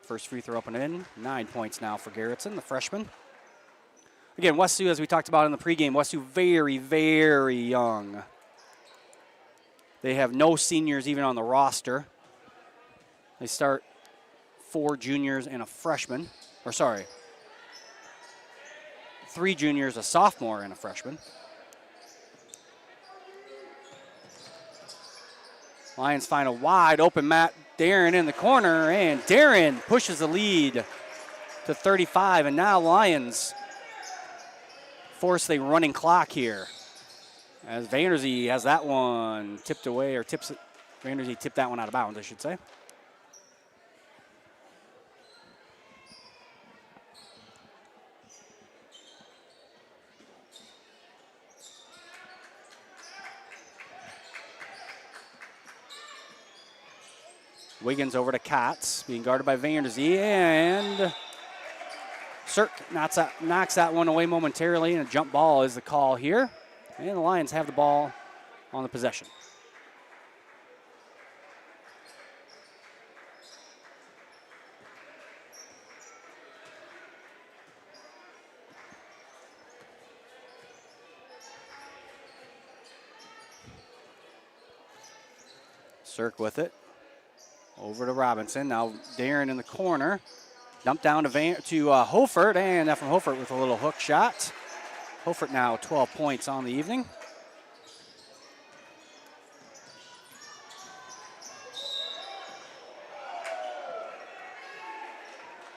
First free throw up and in. 9 points now for Garrettson, the freshman. Again, West Sioux, as we talked about in the pregame, West Sioux very, very young. They have no seniors even on the roster. They start 4 juniors and a freshman. Or sorry, 3 juniors, a sophomore, and a freshman. Lions find a wide open Matt Darren in the corner, and Darren pushes the lead to 35, and now Lions force the running clock here. As Vanderzee has that one tipped away, or tips it. Vanderzee tipped that one out of bounds, I should say. Wiggins over to Kotz, being guarded by Vanderzee, and Sirk knocks that one away momentarily, and a jump ball is the call here. And the Lions have the ball on the possession. Cirk with it. Over to Robinson. Now Darren in the corner. Dump down to Hofert, and that from Hofert with a little hook shot. Hofert now 12 points on the evening.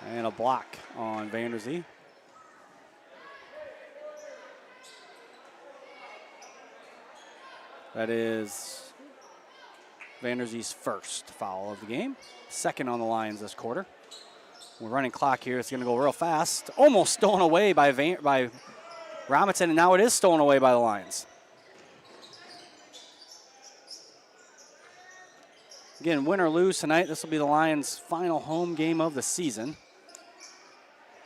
And a block on Vanderzee. That is Vanderzee's first foul of the game. Second on the Lions this quarter. We're running clock here. It's going to go real fast. Almost stolen away by Robinson, and now it is stolen away by the Lions. Again, win or lose tonight, this will be the Lions' final home game of the season.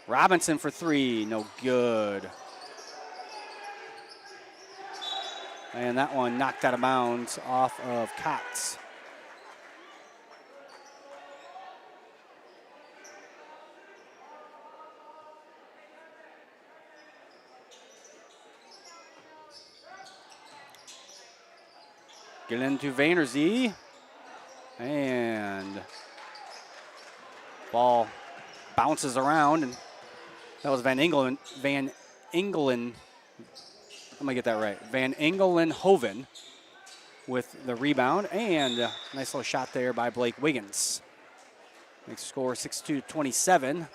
Robinson for three, no good. And that one knocked out of bounds off of Cox. Get into Vanderzee. And ball bounces around, and that was Van Engelen. I'm going to get that right. Van Engelen-Hoven with the rebound, and a nice little shot there by Blake Wiggins. Makes the score 62-27.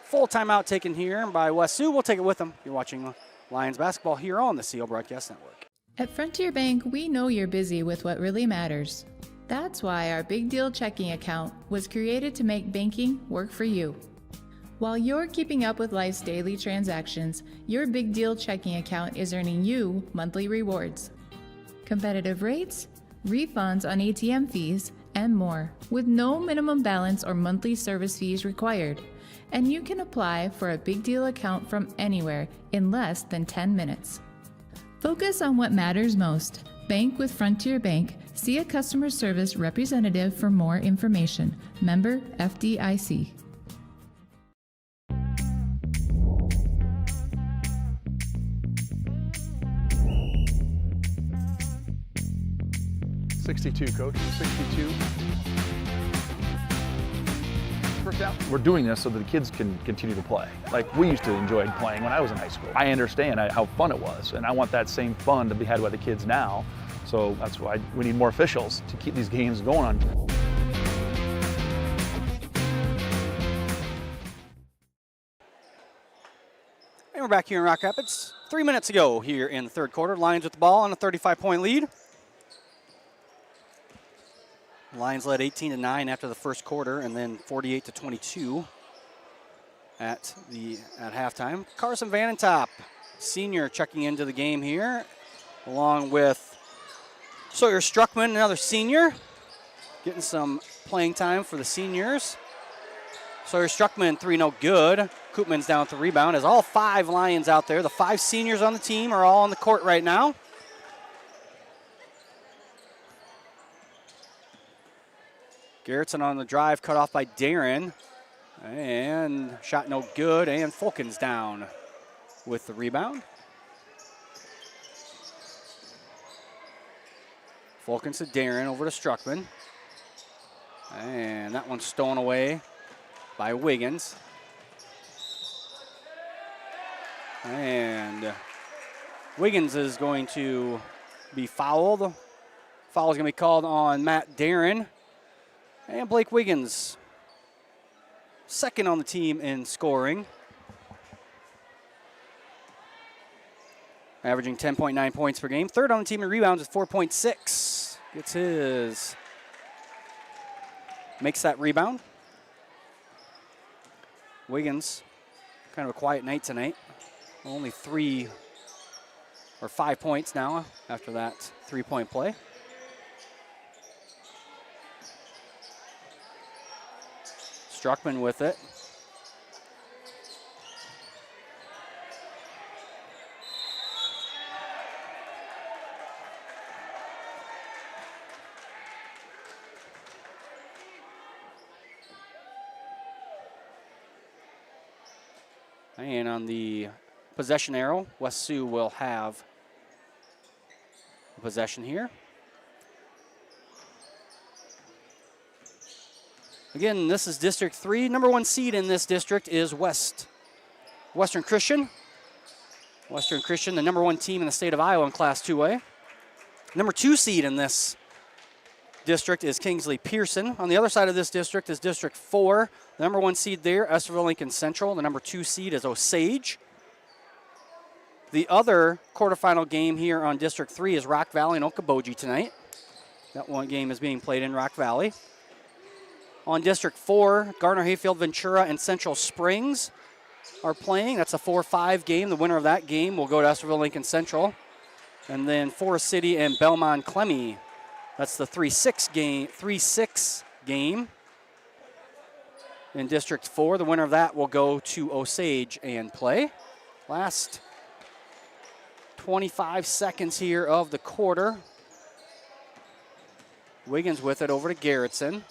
Full timeout taken here by West Sioux. We'll take it with them. You're watching Lions basketball here on the CO Broadcast Network. At Frontier Bank, we know you're busy with what really matters. That's why our Big Deal checking account was created to make banking work for you. While you're keeping up with life's daily transactions, your Big Deal checking account is earning you monthly rewards. Competitive rates, refunds on ATM fees, and more, with no minimum balance or monthly service fees required. And you can apply for a Big Deal account from anywhere in less than 10 minutes. Focus on what matters most. Bank with Frontier Bank. See a customer service representative for more information. Member FDIC. .62, Coach. 62. First down. We're doing this so that the kids can continue to play. Like we used to enjoy playing when I was in high school. I understand how fun it was, and I want that same fun to be had by the kids now. So that's why we need more officials to keep these games going on. And we're back here in Rock Rapids. 3 minutes ago here in the third quarter. Lions with the ball on a 35-point lead. Lions led 18-9 after the first quarter, and then 48-22 at halftime. Carson Vanentop, senior, checking into the game here, along with Sawyer Struckman, another senior, getting some playing time for the seniors. Sawyer Struckman, three, no good. Koopman's down with the rebound. As all five Lions out there, the five seniors on the team are all on the court right now. Garrettson on the drive, cut off by Darren. And shot no good, and Fulkins down with the rebound. Fulkins to Darren, over to Struckman. And that one's stolen away by Wiggins. And Wiggins is going to be fouled. Foul is going to be called on Matt Darren. And Blake Wiggins, second on the team in scoring. Averaging 10.9 points per game. Third on the team in rebounds with 4.6. Gets his. Makes that rebound. Wiggins, kind of a quiet night tonight. Only 3 or 5 points now after that 3-point play. Struckman with it. And on the possession arrow, West Sioux will have possession here. Again, this is District 3. Number 1 seed in this district is Western Christian. Western Christian, the number 1 team in the state of Iowa in Class 2A. Number 2 seed in this district is Kingsley Pearson. On the other side of this district is District 4. The number 1 seed there, Esterville Lincoln Central. The number 2 seed is Osage. The other quarterfinal game here on District 3 is Rock Valley and Okoboji tonight. That one game is being played in Rock Valley. On District 4, Gardner Hayfield, Ventura, and Central Springs are playing. That's a 4-5 game. The winner of that game will go to Esterville Lincoln Central. And then Forest City and Belmont Clemmy. That's the 3-6 game in District 4. The winner of that will go to Osage and play. Last 25 seconds here of the quarter. Wiggins with it over to Garrettson.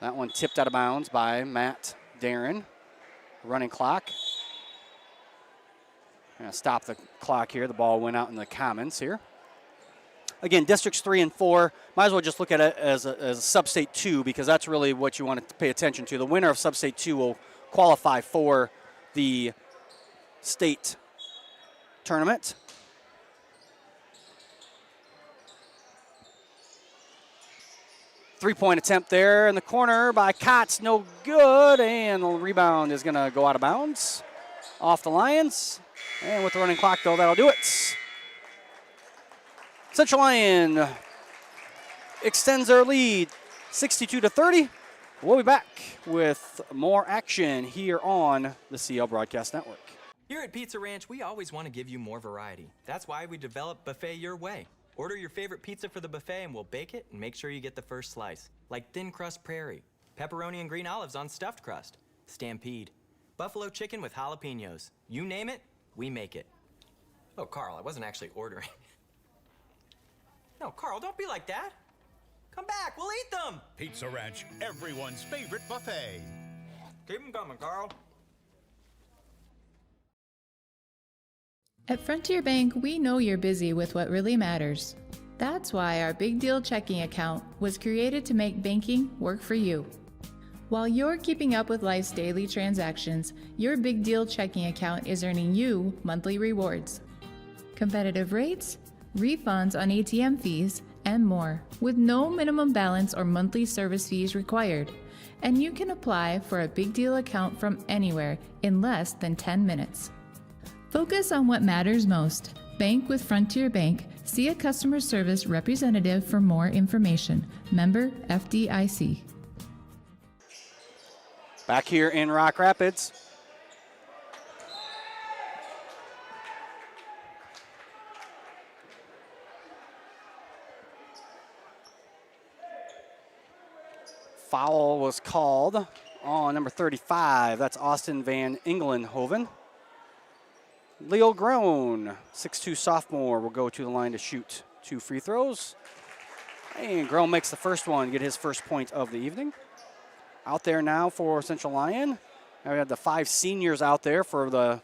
That one tipped out of bounds by Matt Darren. Running clock. Gonna stop the clock here. The ball went out in the commons here. Again, Districts 3 and 4, might as well just look at it as a Sub-State 2 because that's really what you want to pay attention to. The winner of Sub-State 2 will qualify for the state tournament. Three-point attempt there in the corner by Kotz, no good, and the rebound is going to go out of bounds off the Lions. And with the running clock, though, that'll do it. Central Lyon extends their lead 62-30. We'll be back with more action here on the CL Broadcast Network. Here at Pizza Ranch, we always want to give you more variety. That's why we developed Buffet Your Way. Order your favorite pizza for the buffet and we'll bake it and make sure you get the first slice. Like thin crust prairie, pepperoni and green olives on stuffed crust, stampede, buffalo chicken with jalapenos. You name it, we make it. Oh, Carl, I wasn't actually ordering. No, Carl, don't be like that. Come back, we'll eat them. Pizza Ranch, everyone's favorite buffet. Keep them coming, Carl. At Frontier Bank, we know you're busy with what really matters. That's why our Big Deal checking account was created to make banking work for you. While you're keeping up with life's daily transactions, your Big Deal checking account is earning you monthly rewards. Competitive rates, refunds on ATM fees, and more, with no minimum balance or monthly service fees required. And you can apply for a Big Deal account from anywhere in less than 10 minutes. Focus on what matters most. Bank with Frontier Bank. See a customer service representative for more information. Member FDIC. Back here in Rock Rapids. Foul was called on number 35. That's Austin Van Engelenhoven. Leo Groen, 6'2 sophomore, will go to the line to shoot 2 free throws. And Groen makes the first one, get his first point of the evening. Out there now for Central Lyon. Now we have the 5 seniors out there for the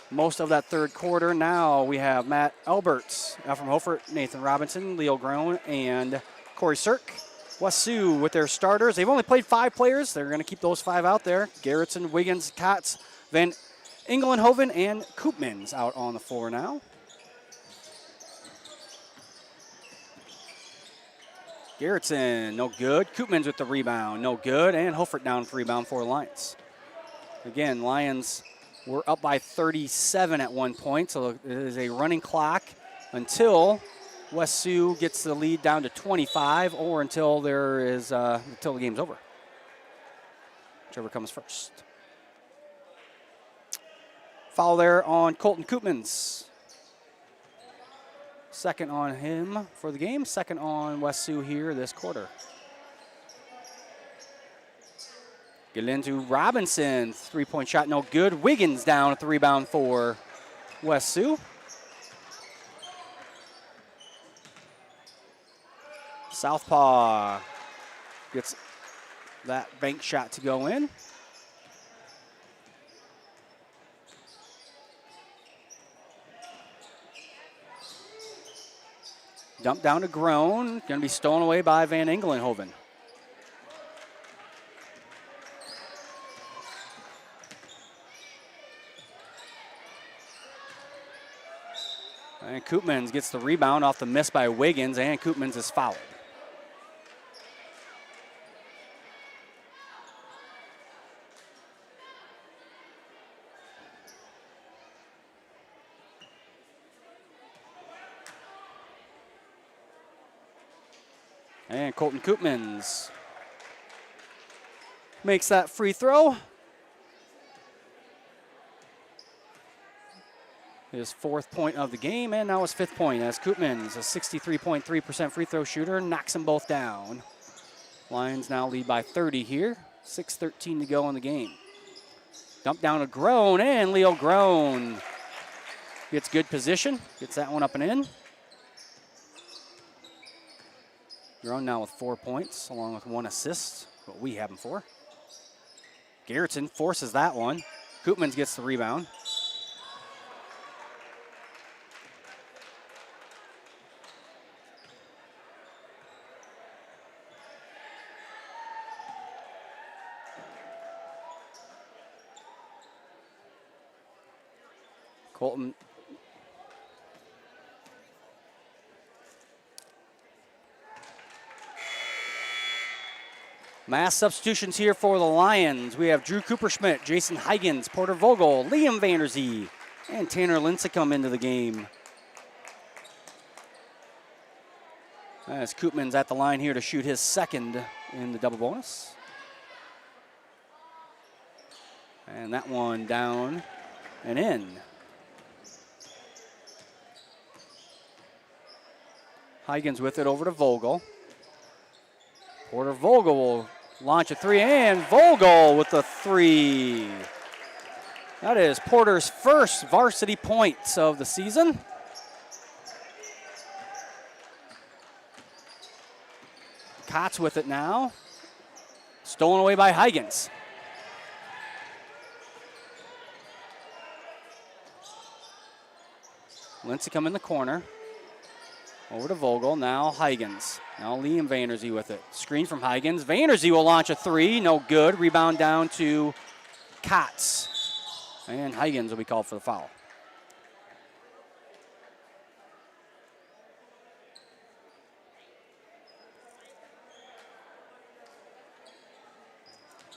most of that third quarter. Now we have Matt Alberts, Ephraim Hofert, Nathan Robinson, Leo Groen, and Corey Sirk. West Sioux with their starters. They've only played 5 players. They're going to keep those 5 out there. Garrettson, Wiggins, Kotz, Van Engelenhoven, and Koopmans out on the floor now. Garrettson, no good. Koopmans with the rebound, no good. And Hofert down with the rebound for the Lions. Again, Lions were up by 37 at one point, so it is a running clock until West Sioux gets the lead down to 25 or until the game's over. Whichever comes first. Foul there on Colton Koopmans. Second on him for the game. Second on West Sioux here this quarter. Get into Robinson. 3-point shot, no good. Wiggins down at the rebound for West Sioux. Southpaw gets that bank shot to go in. Dump down to Groen. Going to be stolen away by Van Engelenhoven. And Koopmans gets the rebound off the miss by Wiggins, and Koopmans is fouled. And Colton Koopmans makes that free throw. His 4th point of the game, and now his 5th point as Koopmans, a 63.3% free throw shooter, knocks them both down. Lions now lead by 30 here. 6:13 to go in the game. Dump down to Groen, and Leo Groen gets good position, gets that one up and in. Groen now with 4 points, along with 1 assist, what we have him for. Garrettson forces that one. Koopmans gets the rebound. Colton. Mass substitutions here for the Lions. We have Drew Cooperschmidt, Jason Huygens, Porter Vogel, Liam Vanderzee, and Tanner Lincecum into the game. As Koopman's at the line here to shoot his 2nd in the double bonus. And that one down and in. Huygens with it over to Vogel. Porter Vogel will launch a 3, and Vogel with the 3. That is Porter's 1st varsity points of the season. Kotz with it now. Stolen away by Huygens. Lincecum in the corner. Over to Vogel, now Huygens. Now Liam Vanderzee with it. Screen from Huygens. Vanderzee will launch a 3, no good. Rebound down to Kotz. And Huygens will be called for the foul.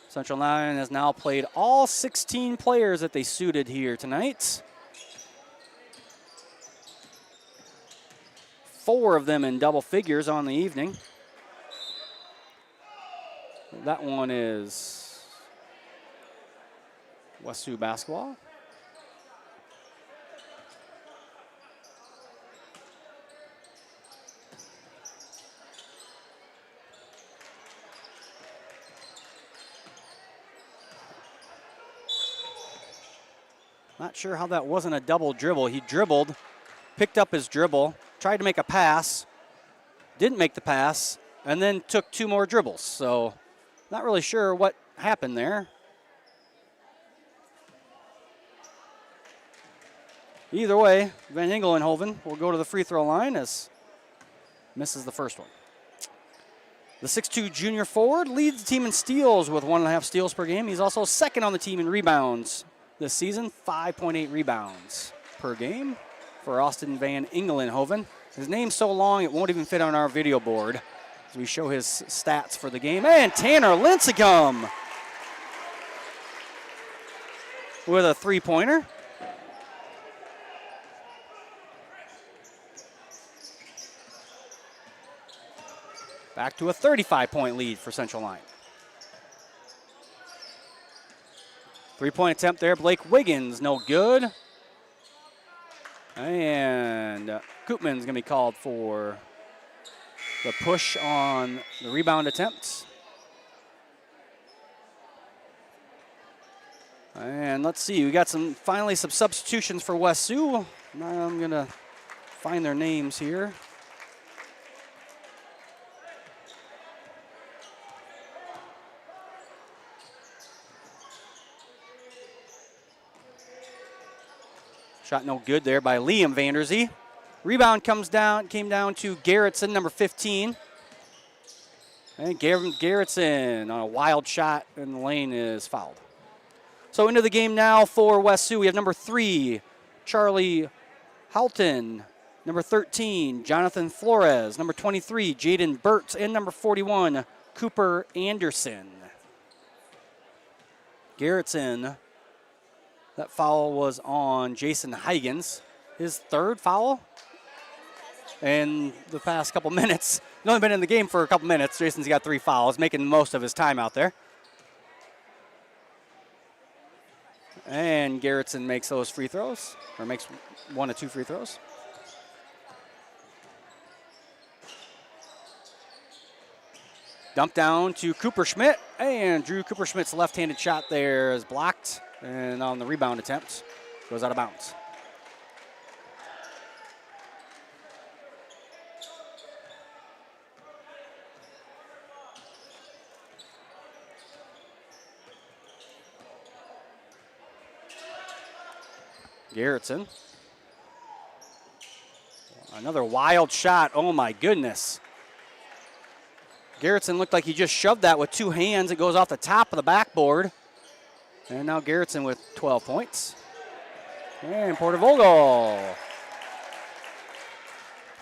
Central Lyon has now played all 16 players that they suited here tonight. 4 of them in double figures on the evening. That one is West Sioux basketball. Not sure how that wasn't a double dribble. He dribbled, picked up his dribble, tried to make a pass, didn't make the pass, and then took 2 more dribbles. So not really sure what happened there. Either way, Van Engelenhoven will go to the free throw line as misses the first one. The 6'2 junior forward leads the team in steals with 1.5 steals per game. He's also 2nd on the team in rebounds this season, 5.8 rebounds per game for Austin Van Engelenhoven. His name's so long it won't even fit on our video board as we show his stats for the game. And Tanner Lincecum with a 3-pointer. Back to a 35-point lead for Central Lyon. 3-point attempt there, Blake Wiggins, no good. And Koopman's going to be called for the push on the rebound attempt. And let's see, we got finally some substitutions for West Sioux. I'm going to find their names here. Shot no good there by Liam Vanderzee. Rebound came down to Garrettson, number 15. And Garrettson on a wild shot in the lane is fouled. So into the game now for West Sioux. We have number 3, Charlie Halton. Number 13, Jonathan Flores. Number 23, Jaden Burt. And number 41, Cooper Anderson. Garrettson, that foul was on Jason Huygens. His third foul in the past couple minutes. He's only been in the game for a couple minutes. Jason's got 3 fouls, making most of his time out there. And Garrettson makes those free throws, or makes 1 of 2 free throws. Dump down to Cooper Schmidt, and Drew Cooper Schmidt's left-handed shot there is blocked, and on the rebound attempt, goes out of bounds. Garrettson. Another wild shot. Oh, my goodness. Garrettson looked like he just shoved that with 2 hands. It goes off the top of the backboard. And now Garrettson with 12 points. And Porter Vogel.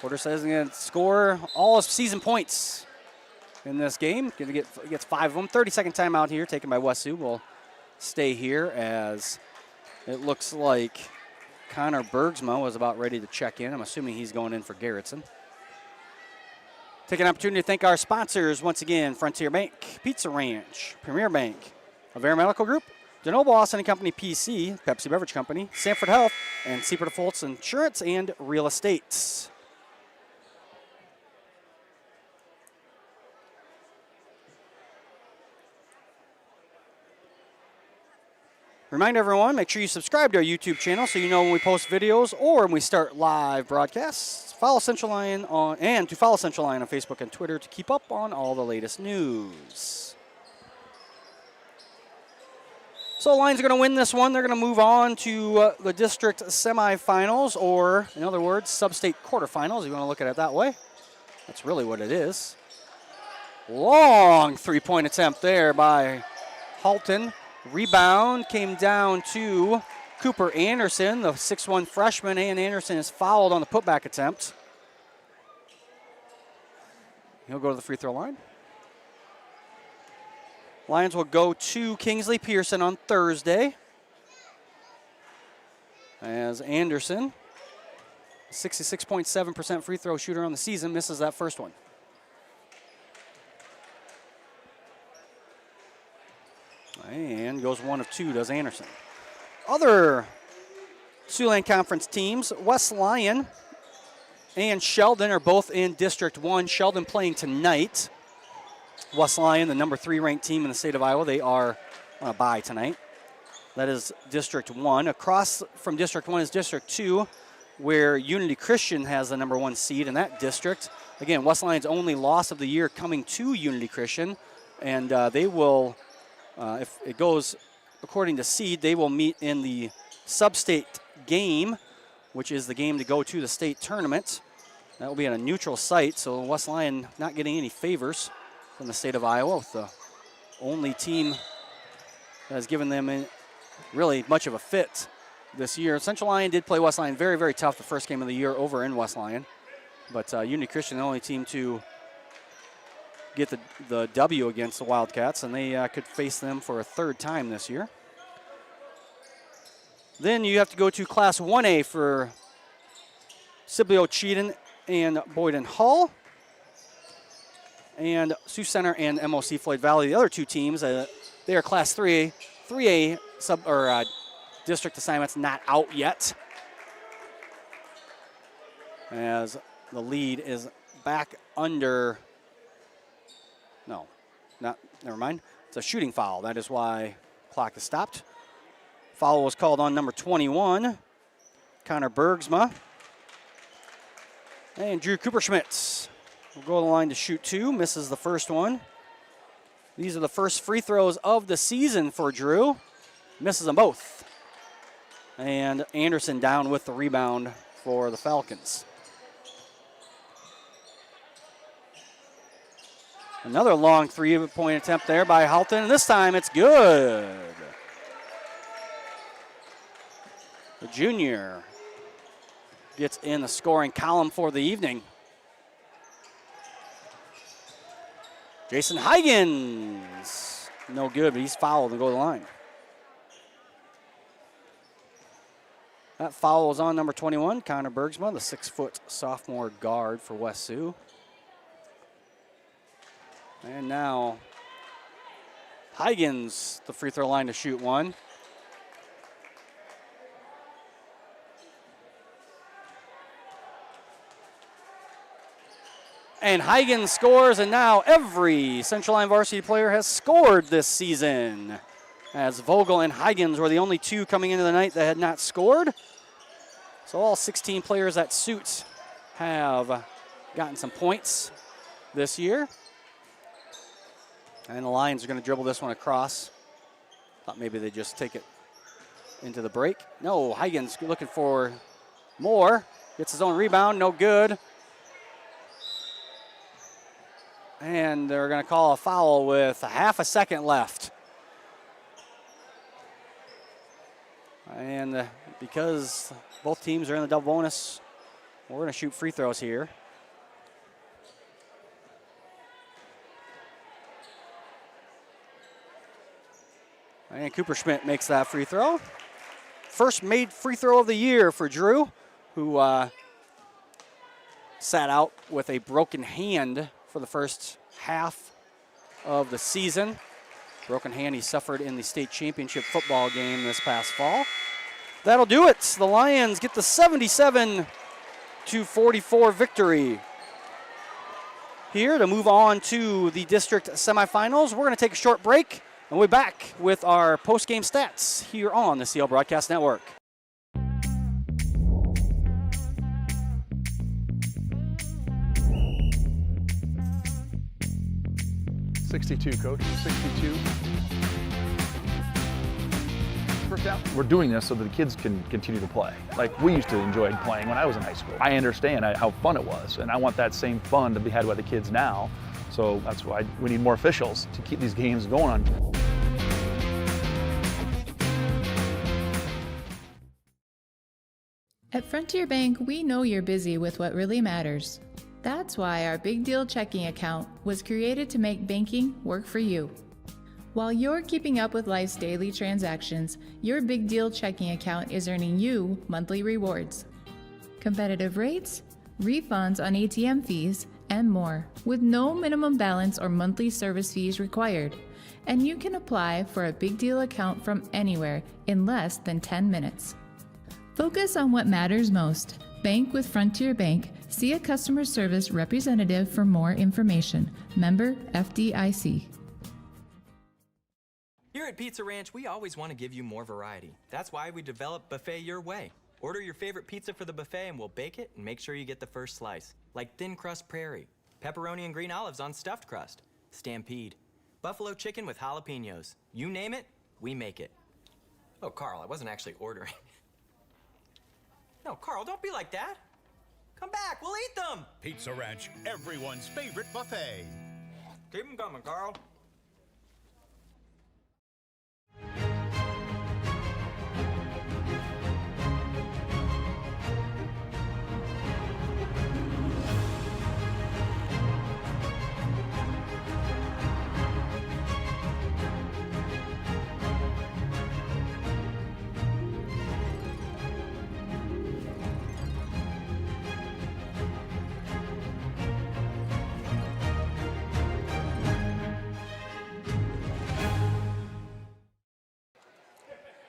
Porter says he's going to score all his season points in this game. Gets 5 of them. 30-second timeout here taken by West Sioux. Will stay here as it looks like Connor Bergsma was about ready to check in. I'm assuming he's going in for Garrettson. Take an opportunity to thank our sponsors once again: Frontier Bank, Pizza Ranch, Premier Bank, Avera Medical Group, DeNoble Austin & Company PC, Pepsi Beverage Company, Sanford Health, and Seaport Fultz Insurance and Real Estate. Remind everyone, make sure you subscribe to our YouTube channel so you know when we post videos or when we start live broadcasts. Follow Central Lyon on Facebook and Twitter to keep up on all the latest news. So Lions are going to win this one. They're going to move on to the district semifinals, or in other words, sub-state quarterfinals, if you want to look at it that way. That's really what it is. Long three-point attempt there by Halton. Rebound came down to Cooper Anderson, the 6'1 freshman, and Anderson is fouled on the putback attempt. He'll go to the free throw line. Lions will go to Kingsley Pearson on Thursday. As Anderson, 66.7% free throw shooter on the season, misses that first one. And goes 1 of 2, does Anderson. Other Siouxland Conference teams, West Lyon and Sheldon are both in District 1. Sheldon playing tonight. West Lyon, the number 3 ranked team in the state of Iowa, they are on a bye tonight. That is District 1. Across from District 1 is District 2, where Unity Christian has the number 1 seed in that district. Again, West Lyon's only loss of the year coming to Unity Christian, and they will... if it goes according to seed, they will meet in the sub-state game, which is the game to go to the state tournament. That will be on a neutral site, so West Lyon not getting any favors from the state of Iowa, with the only team that has given them really much of a fit this year. Central Lyon did play West Lyon very, very tough the first game of the year over in West Lyon, but Unity Christian, the only team to get the W against the Wildcats, and they could face them for a 3rd time this year. Then you have to go to Class 1A for Sibley Cheatham and Boyden Hull, and Sioux Center and MOC Floyd Valley. The other 2 teams, they are Class 3A district assignments not out yet, as the lead is back under. No, never mind. It's a shooting foul. That is why clock is stopped. Foul was called on number 21, Connor Bergsma. And Drew Cooperschmidt will go to the line to shoot 2, misses the first one. These are the first free throws of the season for Drew. Misses them both. And Anderson down with the rebound for the Falcons. Another long three-point attempt there by Halton, and this time it's good. The junior gets in the scoring column for the evening. Jason Huygens, no good, but he's fouled and go to the line. That foul was on number 21, Connor Bergsma, the 6-foot sophomore guard for West Sioux. And now Huygens, the free throw line to shoot one. And Huygens scores, and now every Central Line varsity player has scored this season, as Vogel and Huygens were the only two coming into the night that had not scored. So all 16 players at Suits have gotten some points this year. And the Lions are going to dribble this one across. Thought maybe they just take it into the break. No, Huygens looking for more. Gets his own rebound, no good. And they're going to call a foul with a half a second left. And because both teams are in the double bonus, we're going to shoot free throws here. And Cooper Schmidt makes that free throw. First made free throw of the year for Drew, who sat out with a broken hand for the first half of the season. Broken hand he suffered in the state championship football game this past fall. That'll do it. The Lions get the 77-44 victory. Here to move on to the district semifinals, we're going to take a short break. And we're back with our post-game stats here on the CL Broadcast Network. .62, Coach, 62. First down. We're doing this so that the kids can continue to play. Like we used to enjoy playing when I was in high school. I understand how fun it was, and I want that same fun to be had by the kids now. So that's why we need more officials to keep these games going on. At Frontier Bank, we know you're busy with what really matters. That's why our Big Deal checking account was created to make banking work for you. While you're keeping up with life's daily transactions, your Big Deal checking account is earning you monthly rewards. Competitive rates, refunds on ATM fees, and more, with no minimum balance or monthly service fees required. And you can apply for a Big Deal account from anywhere in less than 10 minutes. Focus on what matters most. Bank with Frontier Bank. See a customer service representative for more information. Member FDIC. Here at Pizza Ranch, we always want to give you more variety. That's why we developed Buffet Your Way. Order your favorite pizza for the buffet and we'll bake it and make sure you get the first slice. Like thin crust prairie, pepperoni and green olives on stuffed crust, stampede, buffalo chicken with jalapenos. You name it, we make it. Oh, Carl, I wasn't actually ordering. No, Carl, don't be like that. Come back, we'll eat them. Pizza Ranch, everyone's favorite buffet. Keep them coming, Carl.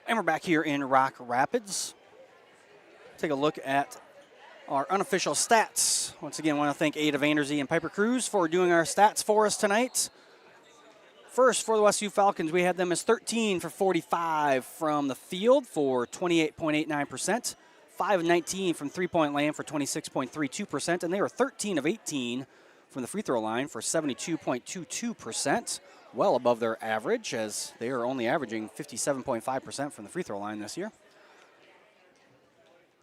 And we're back here in Rock Rapids. Take a look at our unofficial stats. Once again, I want to thank Ada Vanderzee and Piper Cruz for doing our stats for us tonight. First, for the West Sioux Falcons, we had them as 13 for 45 from the field for 28.89%, 5 of 19 from three-point land for 26.32%, and they were 13 of 18 from the free throw line for 72.22%. Well above their average, as they are only averaging 57.5% from the free throw line this year.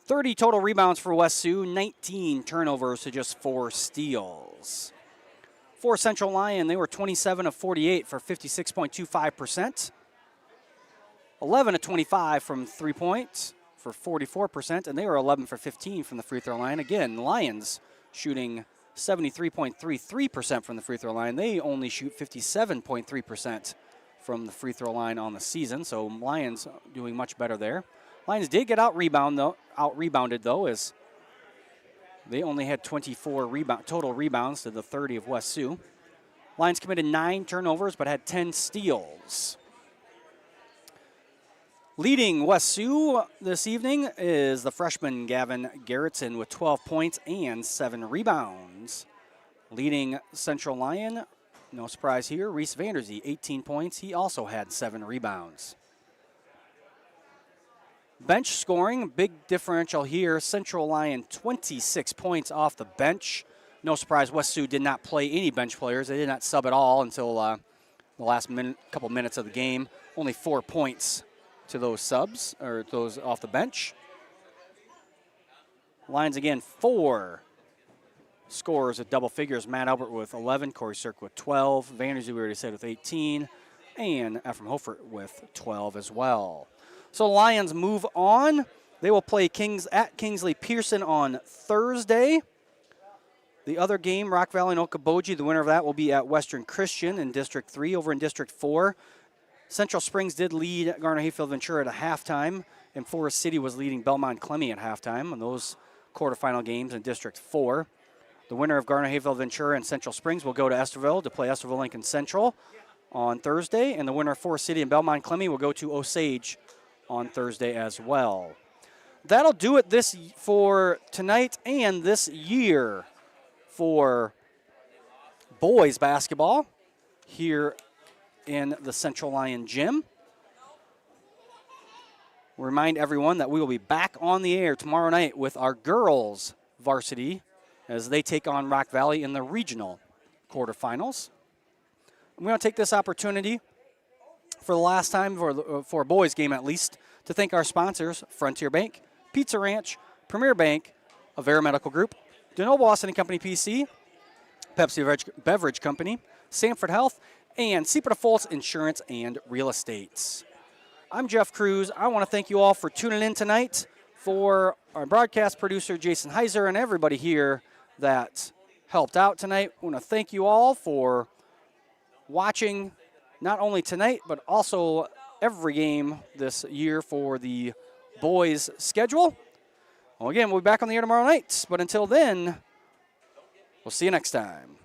30 total rebounds for West Sioux, 19 turnovers to just 4 steals. For Central Lyon, they were 27 of 48 for 56.25%. 11 of 25 from 3 points for 44%, and they were 11 for 15 from the free throw line. Again, Lions shooting 73.33% from the free throw line. They only shoot 57.3% from the free throw line on the season, so Lions doing much better there. Lions did get out-rebounded, though, as they only had 24 total rebounds to the 30 of West Sioux. Lions committed 9 turnovers but had 10 steals. Leading West Sioux this evening is the freshman Gavin Garrettson with 12 points and 7 rebounds. Leading Central Lyon, no surprise here, Reese Vanderzee, 18 points. He also had 7 rebounds. Bench scoring, big differential here. Central Lyon, 26 points off the bench. No surprise, West Sioux did not play any bench players. They did not sub at all until the last couple minutes of the game. Only 4 points to those subs, or those off the bench. Lions again, 4 scorers at double figures. Matt Albert with 11, Corey Cirk with 12, Vanderzee we already said with 18, and Ephraim Hofert with 12 as well. So Lions move on. They will play at Kingsley Pearson on Thursday. The other game, Rock Valley and Okoboji, the winner of that will be at Western Christian in District 3. Over in District 4, Central Springs did lead Garner-Hayfield Ventura at a halftime, and Forest City was leading Belmont Clemmy at halftime on those quarterfinal games in District 4. The winner of Garner-Hayfield Ventura and Central Springs will go to Estherville to play Estherville Lincoln Central on Thursday, and the winner of Forest City and Belmont Clemmy will go to Osage on Thursday as well. That'll do it for tonight and this year for boys basketball here in the Central Lyon Gym. We'll remind everyone that we will be back on the air tomorrow night with our girls varsity as they take on Rock Valley in the regional quarterfinals. I'm going to take this opportunity for the last time, for a boys game at least, to thank our sponsors, Frontier Bank, Pizza Ranch, Premier Bank, Avera Medical Group, DeNoble Austin & Company PC, Pepsi Beverage Company, Sanford Health, and Seaport Fultz Insurance and Real Estates. I'm Jeff Cruz. I want to thank you all for tuning in tonight. For our broadcast producer, Jason Heiser, and everybody here that helped out tonight, I want to thank you all for watching not only tonight, but also every game this year for the boys' schedule. Well, again, we'll be back on the air tomorrow night, but until then, we'll see you next time.